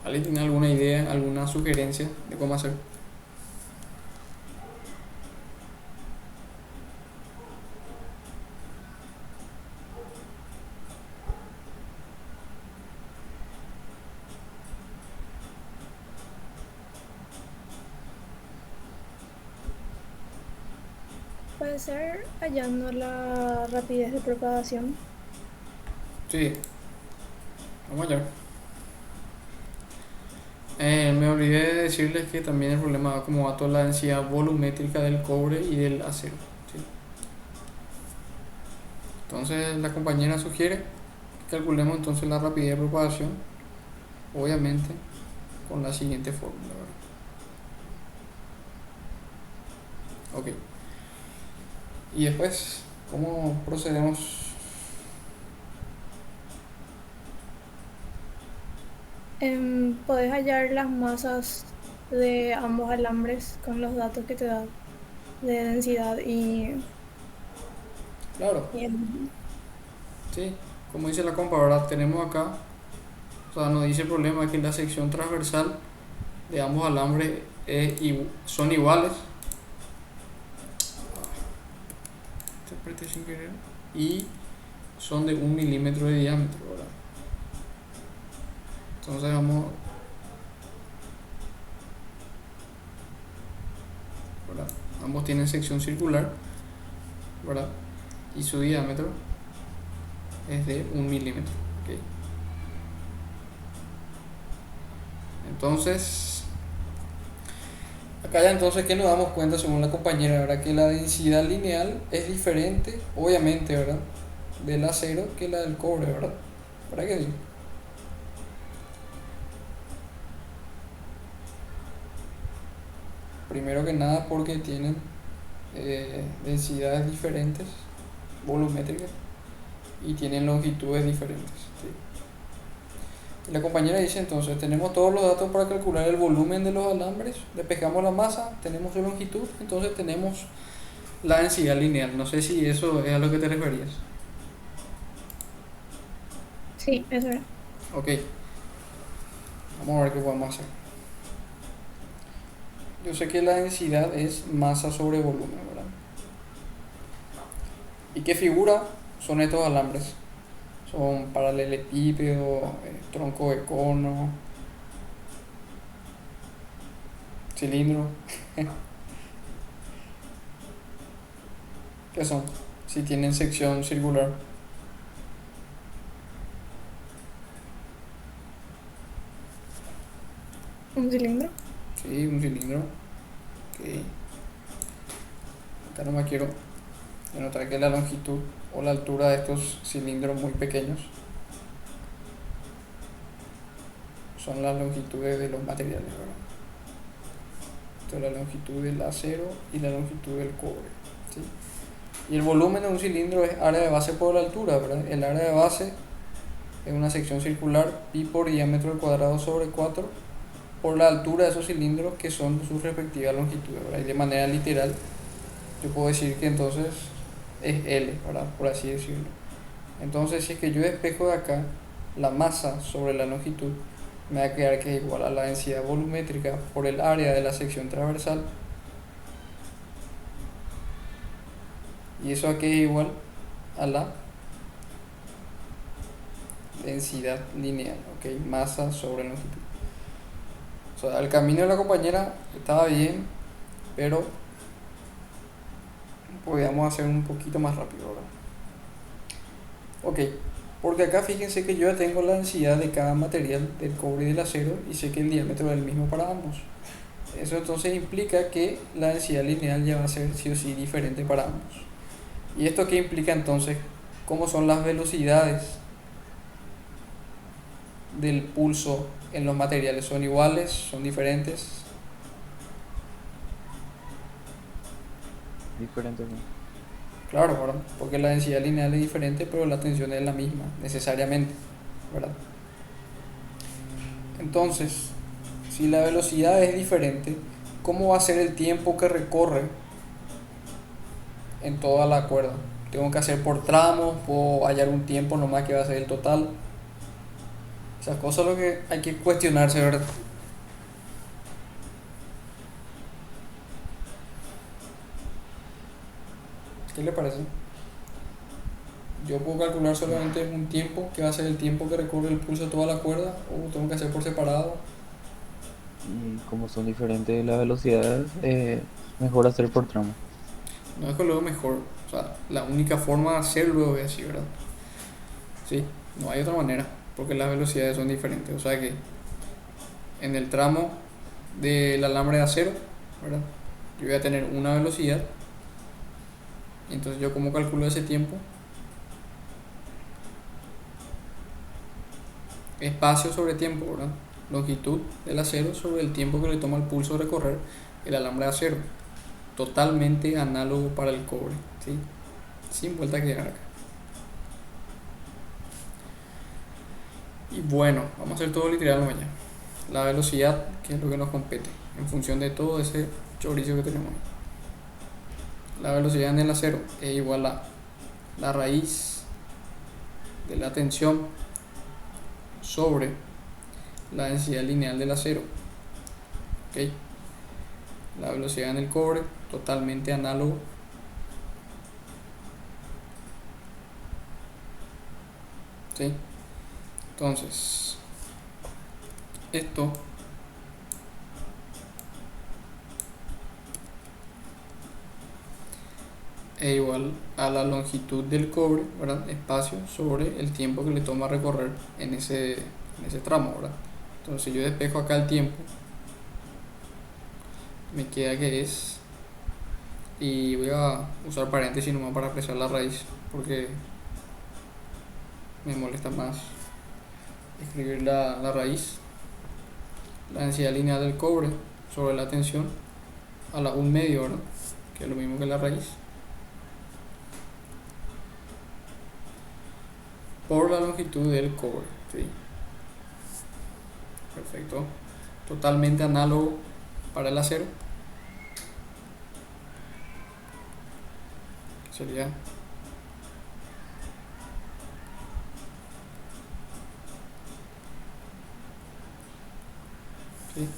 ¿Alguien tiene alguna idea, alguna sugerencia de cómo hacer? Puede ser hallando la rapidez de propagación. Sí, vamos allá. Me olvidé de decirles que también el problema va como dato la densidad volumétrica del cobre y del acero. ¿Sí? Entonces la compañera sugiere que calculemos entonces la rapidez de propagación, obviamente con la siguiente fórmula, ¿verdad? Ok. Y después, ¿cómo procedemos? Podés hallar las masas de ambos alambres con los datos que te da de densidad Claro, y sí, como dice la compa, ¿verdad? Tenemos acá, o sea, nos dice el problema que la sección transversal de ambos alambres son iguales. Te apreté sin querer. Y son de 1 milímetro de diámetro, ¿verdad? Entonces vamos, ¿verdad? Ambos tienen sección circular, ¿verdad? Y su diámetro es de 1 milímetro. ¿Okay? Entonces, acá ya entonces que nos damos cuenta según la compañera, ¿verdad? Que la densidad lineal es diferente, obviamente, ¿verdad? Del acero que la del cobre, ¿verdad? ¿Para qué digo? Primero que nada porque tienen densidades diferentes, volumétricas, y tienen longitudes diferentes. ¿Sí? Y la compañera dice entonces, tenemos todos los datos para calcular el volumen de los alambres, despejamos la masa, tenemos su longitud, entonces tenemos la densidad lineal. No sé si eso es a lo que te referías. sí, eso era. Ok, vamos a ver qué podemos hacer. Yo sé que la densidad es masa sobre volumen, ¿verdad? Y que figura son estos alambres. Son paralelepípedo, tronco de cono, cilindro. ¿Qué son? Si tienen sección circular. ¿Un cilindro? Sí, un cilindro. Ok. Acá no me quiero denotar que la longitud o la altura de estos cilindros muy pequeños son las longitudes de los materiales, ¿verdad? Esto es la longitud del acero y la longitud del cobre, ¿sí? Y el volumen de un cilindro es área de base por la altura, ¿verdad? El área de base es una sección circular, pi por diámetro al cuadrado sobre 4 por la altura de esos cilindros que son sus respectivas longitudes, ¿verdad? Y de manera literal yo puedo decir que entonces es L, ¿verdad? Por así decirlo. Entonces si es que yo despejo de acá la masa sobre la longitud, me va a quedar que es igual a la densidad volumétrica por el área de la sección transversal. Y eso aquí es igual a la densidad lineal, ¿ok? Masa sobre longitud. O sea, el camino de la compañera estaba bien, pero podíamos hacer un poquito más rápido ahora. Ok, porque acá fíjense que yo ya tengo la densidad de cada material del cobre y del acero y sé que el diámetro es el mismo para ambos. Eso entonces implica que la densidad lineal ya va a ser sí o sí diferente para ambos. ¿Y esto qué implica entonces? ¿Cómo son las velocidades del pulso en los materiales? ¿Son iguales? ¿Son diferentes? Diferente, ¿no? Claro, ¿verdad? Porque la densidad lineal es diferente, pero la tensión es la misma, necesariamente, ¿verdad? Entonces, si la velocidad es diferente, ¿cómo va a ser el tiempo que recorre en toda la cuerda? Tengo que hacer por tramos, puedo hallar un tiempo nomás que va a ser el total. Esas cosas es lo que hay que cuestionarse, ¿verdad? ¿Qué le parece? Yo puedo calcular solamente un tiempo, que va a ser el tiempo que recorre el pulso de toda la cuerda, o tengo que hacer por separado. Y como son diferentes las velocidades, mejor hacer por tramo. No es que luego mejor, o sea, la única forma de hacerlo es así, ¿verdad? Sí, no hay otra manera, porque las velocidades son diferentes. O sea que en el tramo del alambre de acero, ¿verdad? Yo voy a tener una velocidad. Entonces yo como calculo ese tiempo, espacio sobre tiempo, ¿verdad? Longitud del acero sobre el tiempo que le toma el pulso recorrer el alambre de acero, totalmente análogo para el cobre, ¿sí? Sin vuelta que llegar acá. Y bueno, vamos a hacer todo literal mañana. La velocidad, que es lo que nos compete, en función de todo ese chorizo que tenemos ahí. La velocidad en el acero es igual a la raíz de la tensión sobre la densidad lineal del acero. ¿Ok? La velocidad en el cobre, totalmente análogo. ¿Sí? Entonces, esto es igual a la longitud del cobre, ¿verdad? Espacio sobre el tiempo que le toma recorrer en ese tramo, ¿verdad? Entonces si yo despejo acá el tiempo, me queda que es, y voy a usar paréntesis nomás para expresar la raíz, porque me molesta más escribir la raíz. La densidad lineal del cobre sobre la tensión a la 1 medio, ¿verdad? Que es lo mismo que la raíz, por la longitud del cobre, ¿sí? Perfecto. Totalmente análogo para el acero. Sería ¿sí?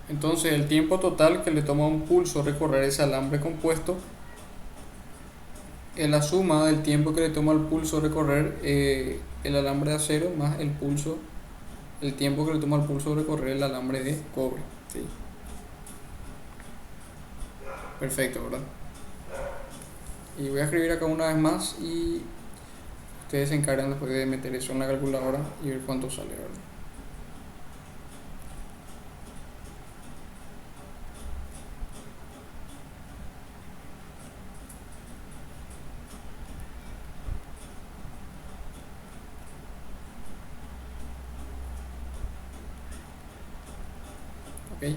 Entonces el tiempo total que le toma a un pulso recorrer ese alambre compuesto la suma del tiempo que le toma al pulso recorrer el alambre de acero más el pulso, el tiempo que le toma al pulso recorrer el alambre de cobre. ¿Sí? Perfecto, ¿verdad? Y voy a escribir acá una vez más y ustedes se encargan después de meter eso en la calculadora y ver cuánto sale, ¿verdad? Ok.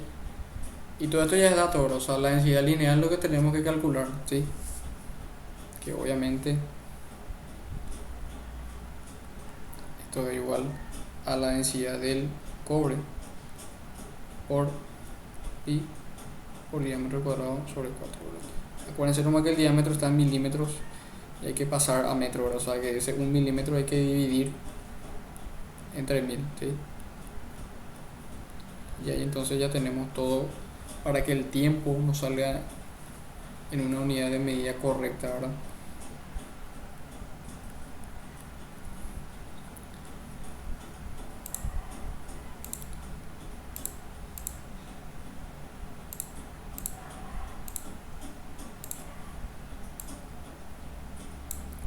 Y todo esto ya es dato, ¿verdad? O sea, la densidad lineal es lo que tenemos que calcular, ¿sí? Que obviamente esto es igual a la densidad del cobre por pi por diámetro cuadrado sobre 4, ¿verdad? Acuérdense nomás que el diámetro está en milímetros y hay que pasar a metro, ¿verdad? O sea que ese 1 milímetro hay que dividir entre 1000, ¿sí? Y ahí entonces ya tenemos todo para que el tiempo nos salga en una unidad de medida correcta, ¿verdad?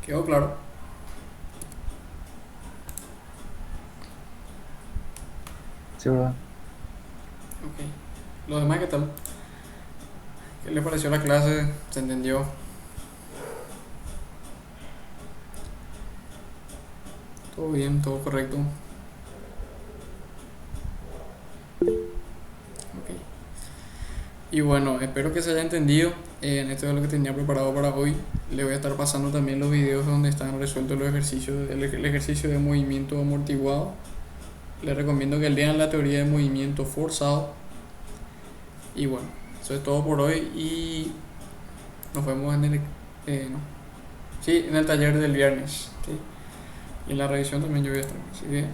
¿Quedó claro? Sí, ¿verdad? Ok. ¿Los demás qué tal? ¿Qué les pareció la clase? ¿Se entendió? ¿Todo bien? ¿Todo correcto? Ok. Y bueno, espero que se haya entendido. Esto es lo que tenía preparado para hoy. Le voy a estar pasando también los videos donde están resueltos los ejercicios, el ejercicio de movimiento amortiguado. Les recomiendo que lean la teoría de movimiento forzado. Y bueno, eso es todo por hoy y nos vemos en el, no. Sí, en el taller del viernes, ¿sí? Y en la revisión también yo voy a estar. Así que eso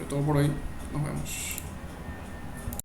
es todo por hoy. Nos vemos.